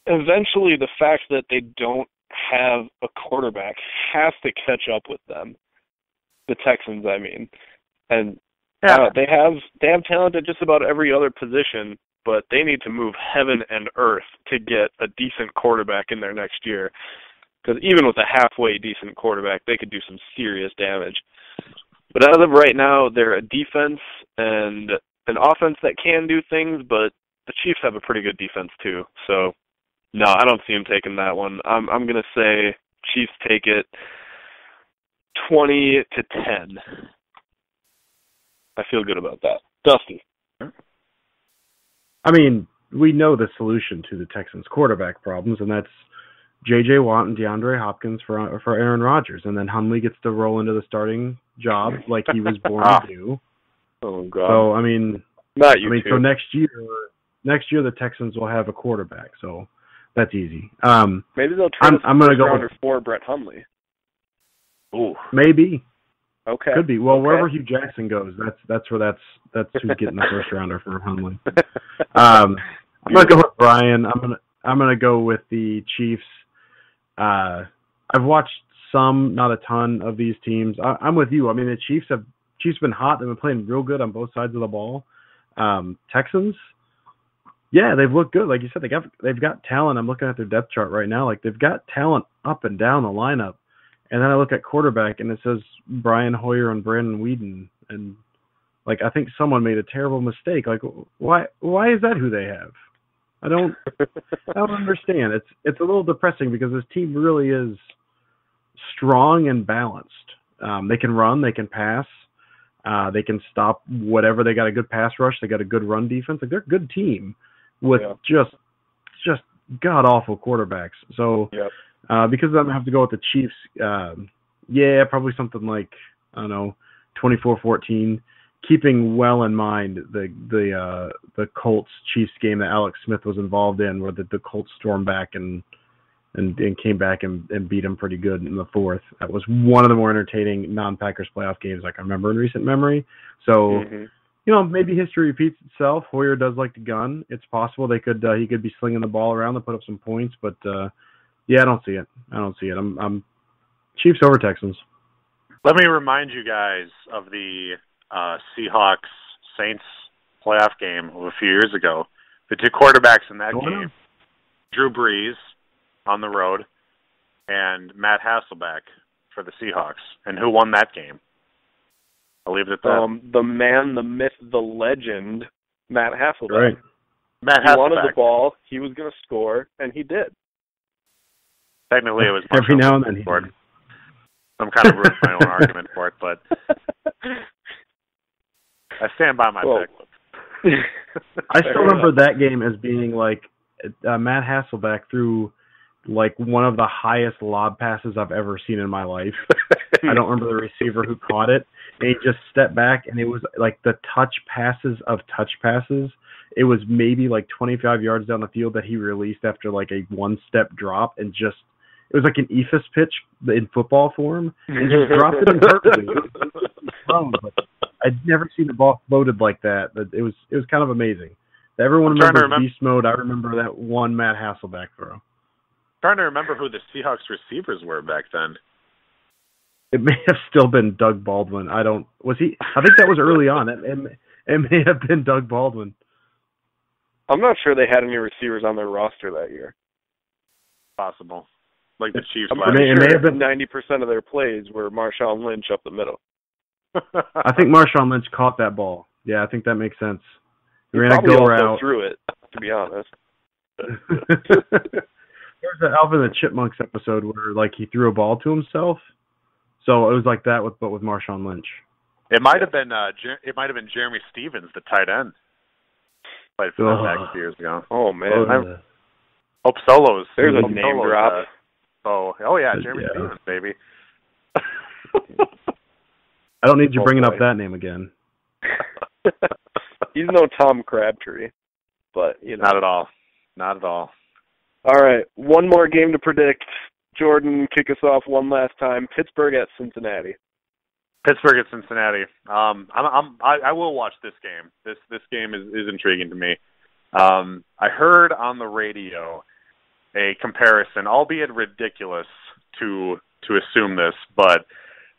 Eventually the fact that they don't have a quarterback has to catch up with them. The Texans, I mean. And they have talent at just about every other position, but they need to move heaven and earth to get a decent quarterback in there next year. Because even with a halfway decent quarterback, they could do some serious damage. But as of right now, they're a defense and an offense that can do things, but the Chiefs have a pretty good defense too. So, no, I don't see them taking that one. I'm going to say Chiefs take it 20-10. I feel good about that. Dusty. I mean, we know the solution to the Texans' quarterback problems, and that's J.J. Watt and DeAndre Hopkins for Aaron Rodgers, and then Hundley gets to roll into the starting job like he was born to do. Oh God! So I mean, so next year the Texans will have a quarterback, so that's easy. Maybe they'll trade I'm going to go for Brett Hundley. Ooh, maybe. Okay. Could be. Well, wherever Hugh Jackson goes, that's who's getting the first rounder for Hundley. I'm going to go with Brian. I'm going to go with the Chiefs. I've watched some, not a ton, of these teams. I'm with you. I mean, the Chiefs have been hot. They've been playing real good on both sides of the ball. Texans, yeah, they've looked good. Like you said, they've got talent. I'm looking at their depth chart right now. Like they've got talent up and down the lineup. And then I look at quarterback, and it says Brian Hoyer and Brandon Weeden, and like I think someone made a terrible mistake. Like why is that who they have? I don't understand. It's a little depressing because this team really is strong and balanced. They can run, they can pass, they can stop whatever. They got a good pass rush, they got a good run defense. Like they're a good team with just god awful quarterbacks. So because of them, I have to go with the Chiefs. Probably something like 24-14. Keeping well in mind the Colts Chiefs game that Alex Smith was involved in, where the Colts stormed back and came back and beat them pretty good in the fourth. That was one of the more entertaining non-Packers playoff games I can remember in recent memory. So, maybe history repeats itself. Hoyer does like to gun. It's possible he could be slinging the ball around to put up some points, but I don't see it. I'm Chiefs over Texans. Let me remind you guys of the Seahawks-Saints playoff game of a few years ago. The two quarterbacks in that game, Drew Brees on the road and Matt Hasselbeck for the Seahawks. And who won that game? I'll leave it at that. The man, the myth, the legend, Matt Hasselbeck. Right. Matt Hasselbeck. He wanted the ball, he was going to score, and he did. Technically, it was every now and then he did. I'm kind of ruining my own argument for it, but I stand by my pick. I still remember that game as being like Matt Hasselbeck threw like one of the highest lob passes I've ever seen in my life. I don't remember the receiver who caught it, and he just stepped back, and it was like the touch passes of touch passes. It was maybe like 25 yards down the field that he released after like a one-step drop, and just it was like an ephus pitch in football form, and just dropped it in perfectly. I'd never seen the ball floated like that. It was kind of amazing. Everyone remembers beast mode. I remember that one Matt Hasselbeck throw. I'm trying to remember who the Seahawks receivers were back then. It may have still been Doug Baldwin. I think that was early on. It may have been Doug Baldwin. I'm not sure they had any receivers on their roster that year. Possible. Like the Chiefs. I'm pretty sure 90% of their plays were Marshawn Lynch up the middle. I think Marshawn Lynch caught that ball. Yeah, I think that makes sense. He ran a go route. Threw it, to be honest. There's an Alvin and the Chipmunks episode where like he threw a ball to himself. So it was like that with Marshawn Lynch. It might have been Jeremy Stevens, the tight end. Played for the Packers years ago. Oh man. Hope Solos. There's a name drop. Jeremy Stevens, baby. I don't need you bringing up that name again. He's no Tom Crabtree, but Not at all. Not at all. All right, one more game to predict. Jordan, kick us off one last time. Pittsburgh at Cincinnati. Pittsburgh at Cincinnati. I will watch this game. This game is intriguing to me. I heard on the radio a comparison, albeit ridiculous to assume this, but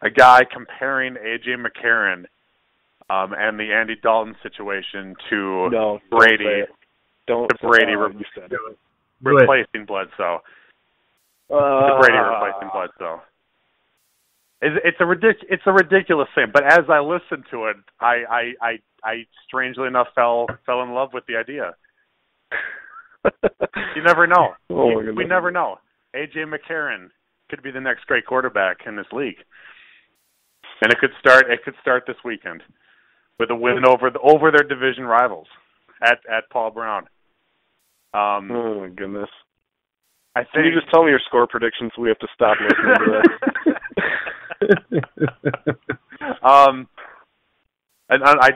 a guy comparing A.J. McCarron and the Andy Dalton situation to Brady. Don't Brady replacing Bledsoe. To Brady replacing Bledsoe. It's a ridiculous thing, but as I listened to it, I strangely enough fell in love with the idea. You never know. We never know. A.J. McCarron could be the next great quarterback in this league, and it could start this weekend with a win over their division rivals at Paul Brown. Oh my goodness! Can you just tell me your score predictions so we have to stop listening to this? And I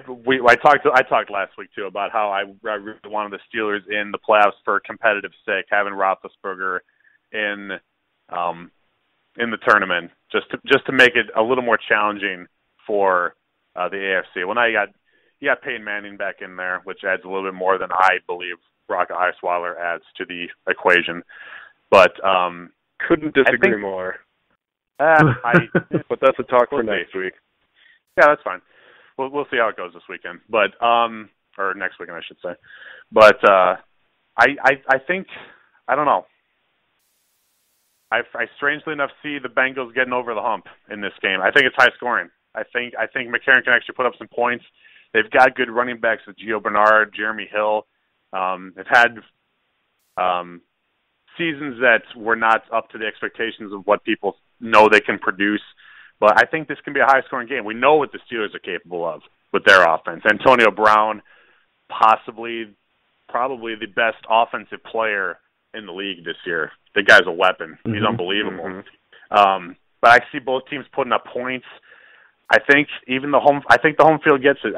talked last week too about how I really wanted the Steelers in the playoffs for competitive sake, having Roethlisberger in the tournament just to make it a little more challenging for the AFC. Well, now you got Peyton Manning back in there, which adds a little bit more than I believe Brock Osweiler adds to the equation. But couldn't disagree more. But that's a talk for next week. Yeah, that's fine. We'll see how it goes this weekend, but or next weekend I should say. But I think I don't know. I strangely enough see the Bengals getting over the hump in this game. I think it's high scoring. I think McCarron can actually put up some points. They've got good running backs with Gio Bernard, Jeremy Hill. They've had seasons that were not up to the expectations of what people know they can produce. But I think this can be a high-scoring game. We know what the Steelers are capable of with their offense. Antonio Brown, probably the best offensive player in the league this year. The guy's a weapon. Mm-hmm. He's unbelievable. Mm-hmm. But I see both teams putting up points. I think the home field gets it.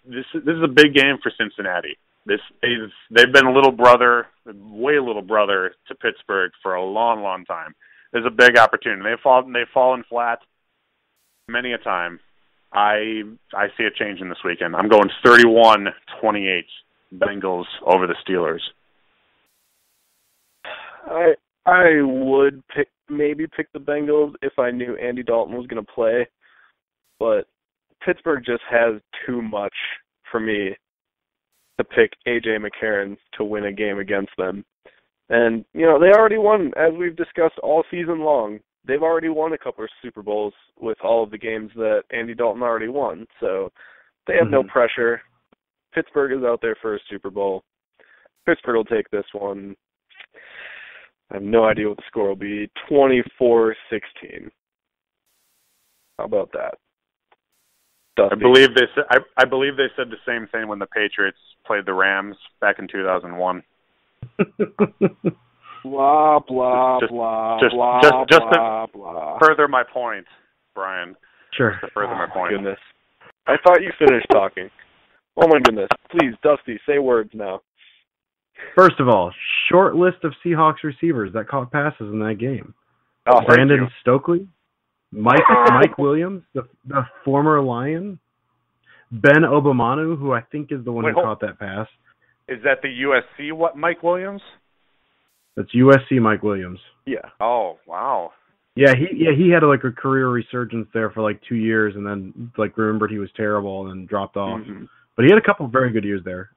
This is a big game for Cincinnati. They've been way little brother to Pittsburgh for a long, long time. There's a big opportunity. They've fallen flat many a time. I see it changing this weekend. I'm going 31-28 Bengals over the Steelers. I would maybe pick the Bengals if I knew Andy Dalton was going to play, but Pittsburgh just has too much for me to pick A.J. McCarron to win a game against them. And, they already won, as we've discussed all season long. They've already won a couple of Super Bowls with all of the games that Andy Dalton already won. So they have no pressure. Pittsburgh is out there for a Super Bowl. Pittsburgh will take this one. I have no idea what the score will be. 24-16. How about that? Dusty. I believe they said the same thing when the Patriots played the Rams back in 2001. Blah, blah, blah, blah, to further my point, Brian. Sure. To further my point. Goodness. I thought you finished talking. Oh, my goodness. Please, Dusty, say words now. First of all, short list of Seahawks receivers that caught passes in that game. Oh, Brandon Stokely, Mike Williams, the former Lion, Ben Obamanu, who I think is the one who caught that pass. Is that the USC Mike Williams? That's USC Mike Williams. Yeah. Oh, wow. Yeah, he had a career resurgence there for 2 years, and then remembered he was terrible and then dropped off. Mm-hmm. But he had a couple of very good years there.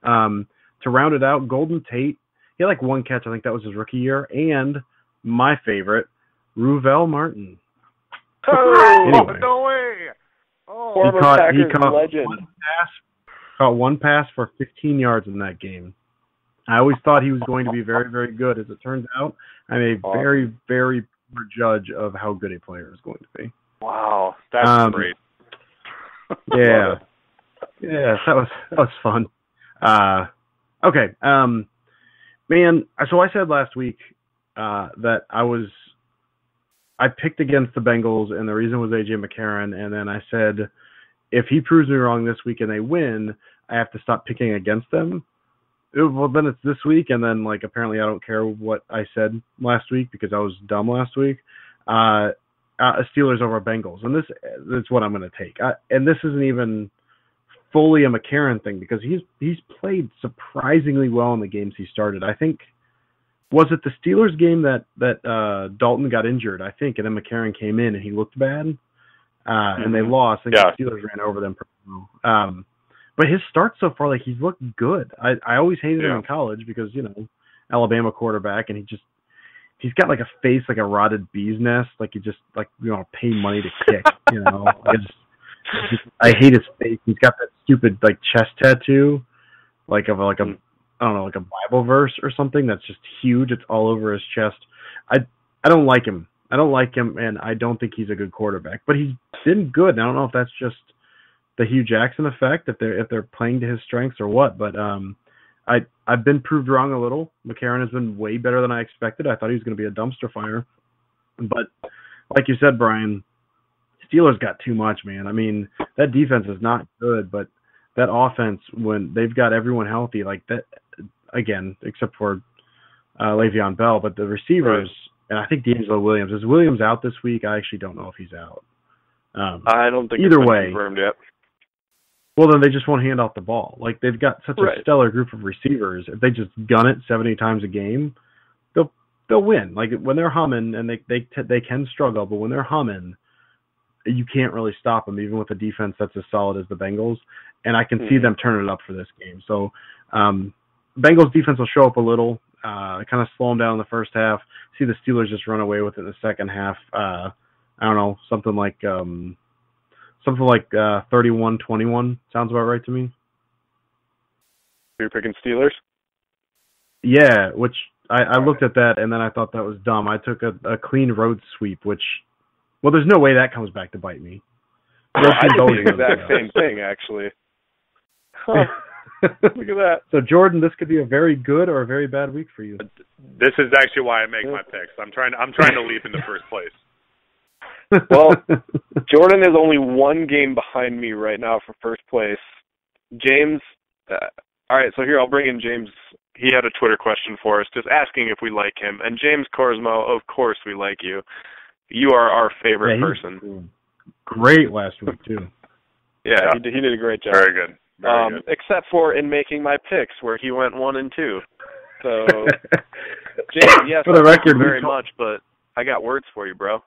To round it out, Golden Tate, he had one catch. I think that was his rookie year. And my favorite, Ruvel Martin. Oh, anyway, no way! Oh, he caught one pass for 15 yards in that game. I always thought he was going to be very, very good. As it turns out, I'm a very, very poor judge of how good a player is going to be. Wow, that's great. Yeah. Yeah, that was fun. Okay. Man, so I said last week that I picked against the Bengals, and the reason was A.J. McCarron, and then I said, if he proves me wrong this week and they win, I have to stop picking against them. Well, then it's this week, and then apparently I don't care what I said last week because I was dumb last week. Steelers over Bengals, and that's what I'm going to take. And this isn't even fully a McCarron thing because he's played surprisingly well in the games he started. I think, was it the Steelers game that Dalton got injured, I think, and then McCarron came in and he looked bad, and they lost. I think the Steelers ran over them. But his start so far, like, he's looked good. I always hated him in college because, Alabama quarterback, and he's got like a face like a rotted bee's nest, like he just pay money to kick, I hate his face. He's got that stupid like chest tattoo, like a Bible verse or something that's just huge. It's all over his chest. I don't like him. And I don't think he's a good quarterback. But he's been good. And I don't know if that's just the Hugh Jackson effect, if they're playing to his strengths or what. But I've been proved wrong a little. McCarron has been way better than I expected. I thought he was going to be a dumpster fire. But like you said, Brian, Steelers got too much, man. I mean, that defense is not good, but that offense, when they've got everyone healthy, like that, again, except for Le'Veon Bell, but the receivers, and I think D'Angelo Williams. Is Williams out this week? I actually don't know if he's out. I don't think either it's been way confirmed yet. Well, then they just won't hand off the ball. Like, they've got such a stellar group of receivers. If they just gun it 70 times a game, they'll win. Like, when they're humming, and they can struggle, but when they're humming, you can't really stop them, even with a defense that's as solid as the Bengals. And I can see them turning it up for this game. So, Bengals defense will show up a little, kind of slow them down in the first half. See the Steelers just run away with it in the second half. I don't know, something like 31-21 sounds about right to me. You're picking Steelers? Yeah, which I looked at that and then I thought that was dumb. I took a clean road sweep, which, well, there's no way that comes back to bite me. I did the exact same thing, actually. Huh. Look at that. So, Jordan, this could be a very good or a very bad week for you. This is actually why I make my picks. I'm trying to leap into first place. Well, Jordan is only one game behind me right now for first place. James, all right, so here I'll bring in James. He had a Twitter question for us, just asking if we like him. And James Corsmo, of course we like you. You are our favorite person. Great last week, too. Yeah, he did a great job. Very good. Very good. Except for in making my picks, where he went 1 and 2. So, James, yes, for the record, thank you very much, but I got words for you, bro.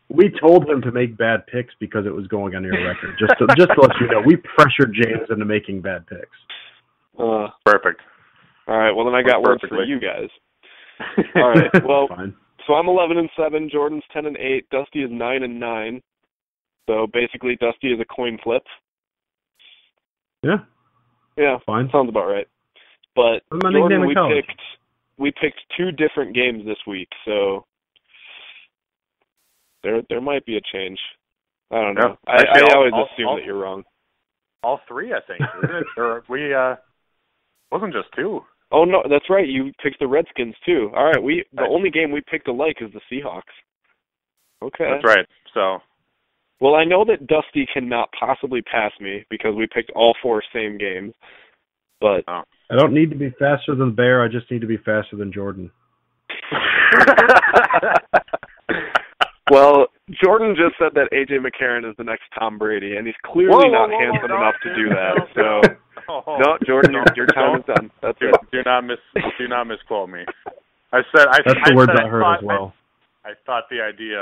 we told him to make bad picks because it was going on your record. Just to let you know, we pressured James into making bad picks. Perfect. All right. Well, then I got words for you guys. All right. Well, fine. So I'm 11-7. Jordan's 10-8. Dusty is 9-9. So basically, Dusty is a coin flip. Yeah. Yeah. Fine. Sounds about right. But Jordan, we picked 2 different games this week, so there might be a change. I don't know. Yeah. I always assume that you're wrong. All 3, I think, isn't it? Or wasn't just 2. Oh no, that's right. You picked the Redskins too. All right, the only game we picked alike is the Seahawks. Okay. That's right. So. Well, I know that Dusty cannot possibly pass me because we picked all 4 same games. But I don't need to be faster than Bear. I just need to be faster than Jordan. Well, Jordan just said that A.J. McCarron is the next Tom Brady, and he's clearly not handsome enough to do that. So, no, Jordan, your time is done. That's it. Do not misquote me. That's the words I heard as well. I thought the idea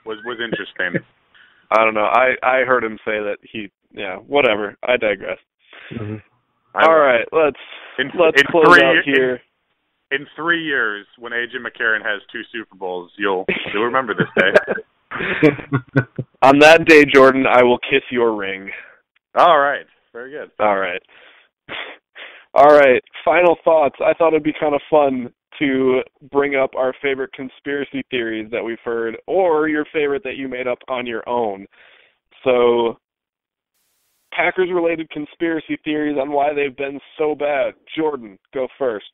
was interesting. I don't know. I heard him say that whatever. I digress. Mm-hmm. All right, let's close out here. In 3 years, when A.J. McCarron has 2 Super Bowls, you'll remember this day. On that day, Jordan, I will kiss your ring. All right. Very good. All right. All right. Final thoughts. I thought it'd be kind of fun to bring up our favorite conspiracy theories that we've heard, or your favorite that you made up on your own. So, Packers-related conspiracy theories on why they've been so bad. Jordan, go first.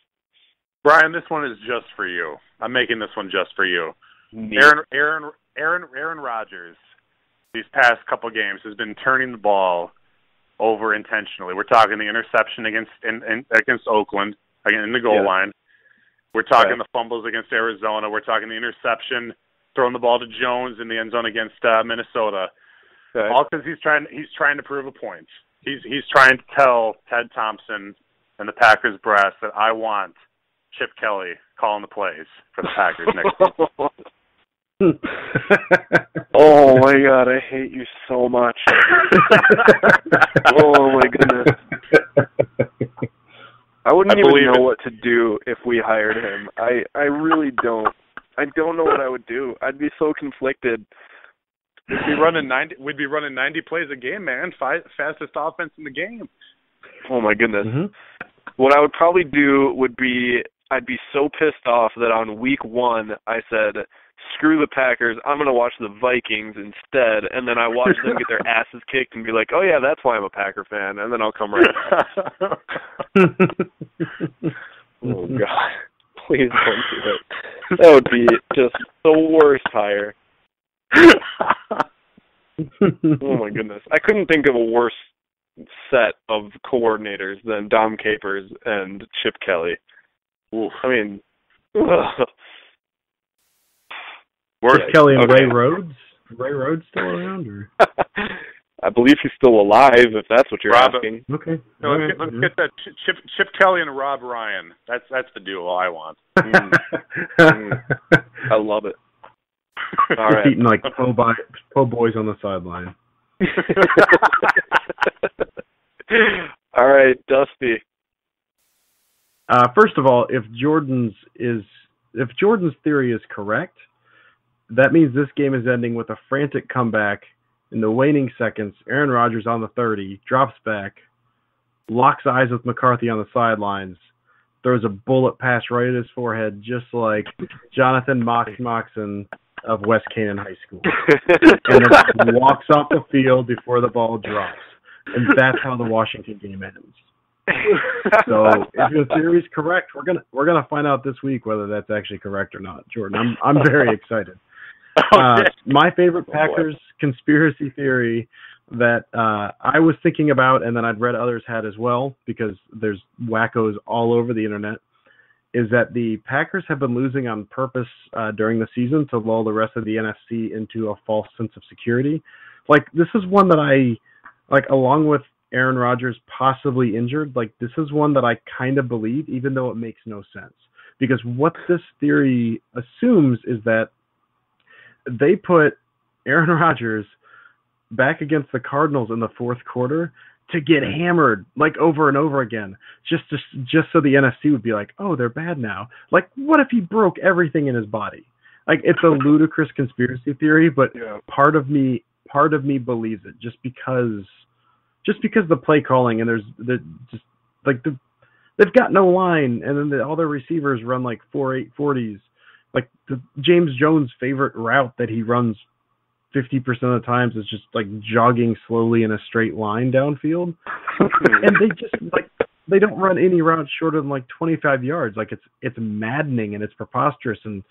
Brian, this one is just for you. I'm making this one just for you. Neat. Aaron Rodgers, these past couple games, has been turning the ball over intentionally. We're talking the interception against Oakland, again in the goal line. We're talking the fumbles against Arizona. We're talking the interception, throwing the ball to Jones in the end zone against Minnesota. Okay. All because he's trying to prove a point. He's trying to tell Ted Thompson and the Packers brass that I want Chip Kelly calling the plays for the Packers next season. Oh my God, I hate you so much. Oh my goodness. I wouldn't even know what to do if we hired him. I really don't. I don't know what I would do. I'd be so conflicted. We'd be running 90 plays a game, man. Fastest offense in the game. Oh my goodness. Mm-hmm. What I would probably do would be, I'd be so pissed off that on week 1 I said, screw the Packers, I'm going to watch the Vikings instead, and then I watch them get their asses kicked and be like, oh yeah, that's why I'm a Packer fan, and then I'll come right back. Oh God. Please don't do it. That would be just the worst hire. Oh my goodness. I couldn't think of a worse set of coordinators than Dom Capers and Chip Kelly. Oof. I mean, Chip Kelly and okay. Ray Rhodes? Ray Rhodes still around? Or? I believe he's still alive, if that's what you're asking. Okay. No, let's get that Chip Kelly and Rob Ryan. That's the duo I want. I love it. All right. Eating like po' boys on the sideline. All right, Dusty. First of all, if Jordan's theory is correct, that means this game is ending with a frantic comeback in the waning seconds. Aaron Rodgers on the 30, drops back, locks eyes with McCarthy on the sidelines, throws a bullet pass right at his forehead, just like Jonathan Moxon of West Canaan High School. And then walks off the field before the ball drops. And that's how the Washington game ends. So if your theory is correct, we're gonna find out this week whether that's actually correct or not. Jordan, I'm very excited. My favorite Packers conspiracy theory that I was thinking about, and then I'd read others had as well, because there's wackos all over the internet, is that the Packers have been losing on purpose during the season to lull the rest of the NFC into a false sense of security. Like, this is one that along with Aaron Rodgers possibly injured, this is one that I kind of believe, even though it makes no sense. Because what this theory assumes is that they put Aaron Rodgers back against the Cardinals in the fourth quarter to get hammered over and over again, just so the NFC would be like, oh, they're bad now. What if he broke everything in his body? It's a ludicrous conspiracy theory, but part of me believes it just because the play calling, and they've got no line, and then all their receivers run 4.8 40s. The James Jones' favorite route that he runs 50% of the times is just jogging slowly in a straight line downfield. And they just they don't run any routes shorter than 25 yards. It's maddening and it's preposterous, and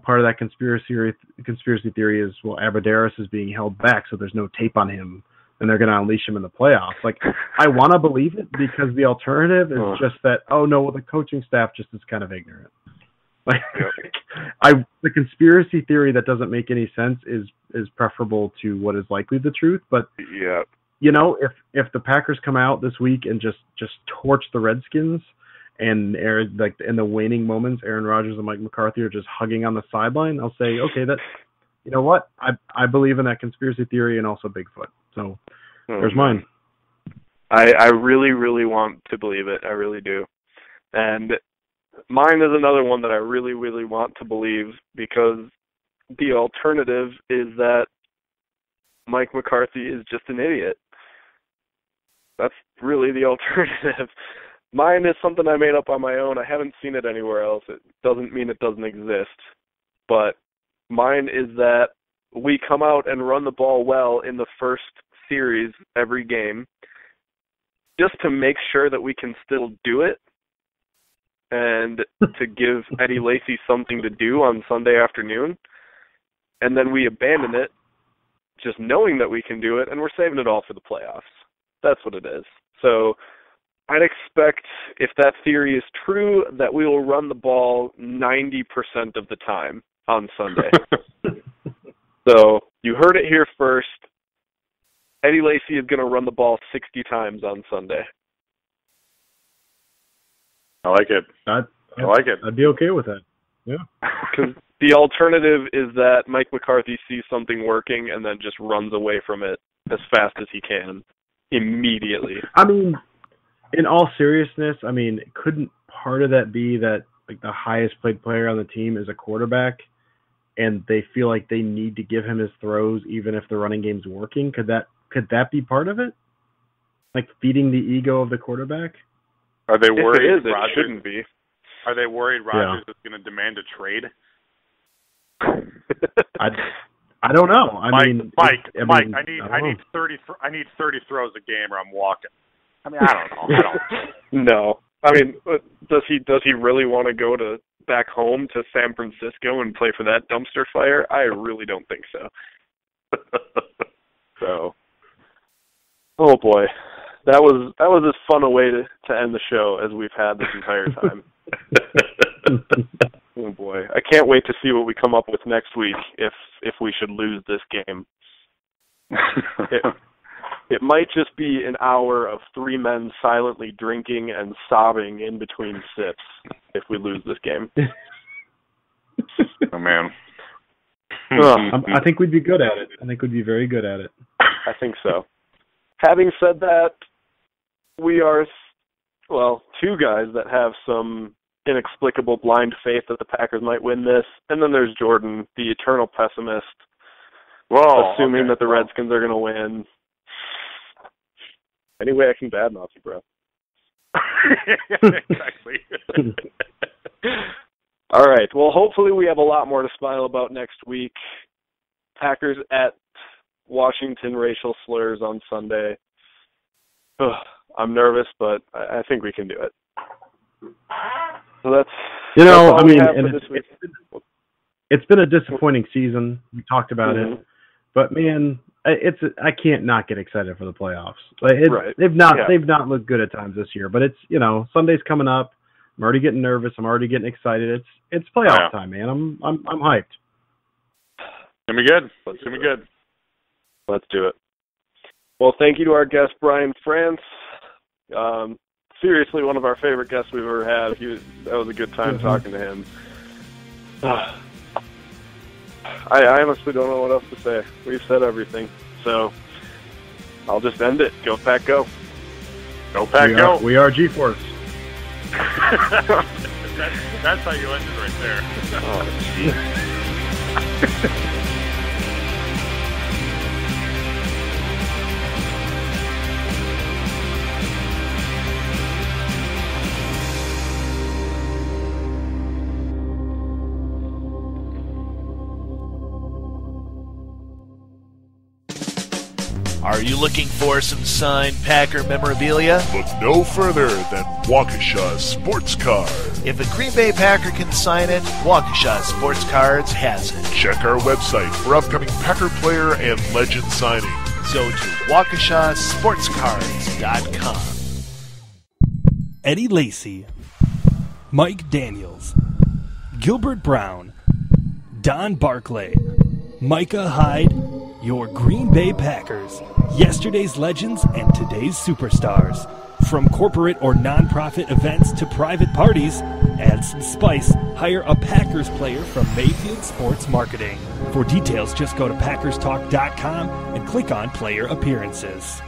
part of that conspiracy theory is, well, Abbrederis is being held back, so there's no tape on him and they're going to unleash him in the playoffs. I want to believe it, because the alternative is just that, oh no, well, the coaching staff just is kind of ignorant. The conspiracy theory that doesn't make any sense is preferable to what is likely the truth. But if the Packers come out this week and just torch the Redskins, and in the waning moments, Aaron Rodgers and Mike McCarthy are just hugging on the sideline, I'll say, okay, that, you know what, I believe in that conspiracy theory, and also Bigfoot. So there's mine. I really, really want to believe it. I really do. And mine is another one that I really, really want to believe, because the alternative is that Mike McCarthy is just an idiot. That's really the alternative. Mine is something I made up on my own. I haven't seen it anywhere else. It doesn't mean it doesn't exist. But mine is that we come out and run the ball well in the first series every game, just to make sure that we can still do it, and to give Eddie Lacy something to do on Sunday afternoon. And then we abandon it, just knowing that we can do it, and we're saving it all for the playoffs. That's what it is. So I'd expect, if that theory is true, that we will run the ball 90% of the time on Sunday. So you heard it here first. Eddie Lacy is going to run the ball 60 times on Sunday. I like it. I like it. I'd be okay with that. Yeah. Because the alternative is that Mike McCarthy sees something working and then just runs away from it as fast as he can immediately. I mean, in all seriousness, I mean, couldn't part of that be that like the highest paid player on the team is a quarterback, and they feel like they need to give him his throws even if the running game's working? Could that be part of it? Like feeding the ego of the quarterback? Are they worried? If it is, it shouldn't be. Are they worried Rodgers is going to demand a trade? I don't know. Mike, I need 30 throws a game or I'm walking. I mean, I don't know. No. I mean, does he really want to go back home to San Francisco and play for that dumpster fire? I really don't think so. So, oh boy, that was as fun a way to end the show as we've had this entire time. Oh boy, I can't wait to see what we come up with next week if we should lose this game. It might just be an hour of three men silently drinking and sobbing in between sips if we lose this game. Oh man. I think we'd be good at it. I think we'd be very good at it. I think so. Having said that, we are, two guys that have some inexplicable blind faith that the Packers might win this, and then there's Jordan, the eternal pessimist, assuming that the Redskins are going to win. Any way I can badmouth you, bro. Exactly. All right. Well, hopefully we have a lot more to smile about next week. Packers at Washington, racial slurs on Sunday. Ugh, I'm nervous, but I think we can do it. So that's all we have for this week. It's been a disappointing season. We talked about it, but man, I can't not get excited for the playoffs. Right. They've not looked good at times this year, but it's Sunday's coming up. I'm already getting nervous. I'm already getting excited. It's playoff time, man. I'm hyped. It's gonna be good. It's gonna be good. Let's do it. Well, thank you to our guest Brian France. Seriously, one of our favorite guests we've ever had. That was a good time talking to him. I honestly don't know what else to say. We've said everything. So I'll just end it. Go Pack, go. Go Pack, go. We are G-Force. That's how you end it right there. Oh, jeez. Are you looking for some signed Packer memorabilia? Look no further than Waukesha Sports Card. If a Green Bay Packer can sign it, Waukesha Sports Cards has it. Check our website for upcoming Packer player and legend signings. Go to WaukeshaSportsCards.com. Eddie Lacy, Mike Daniels, Gilbert Brown, Don Barclay, Micah Hyde, your Green Bay Packers, yesterday's legends and today's superstars. From corporate or nonprofit events to private parties, add some spice, hire a Packers player from Mayfield Sports Marketing. For details, just go to PackersTalk.com and click on Player Appearances.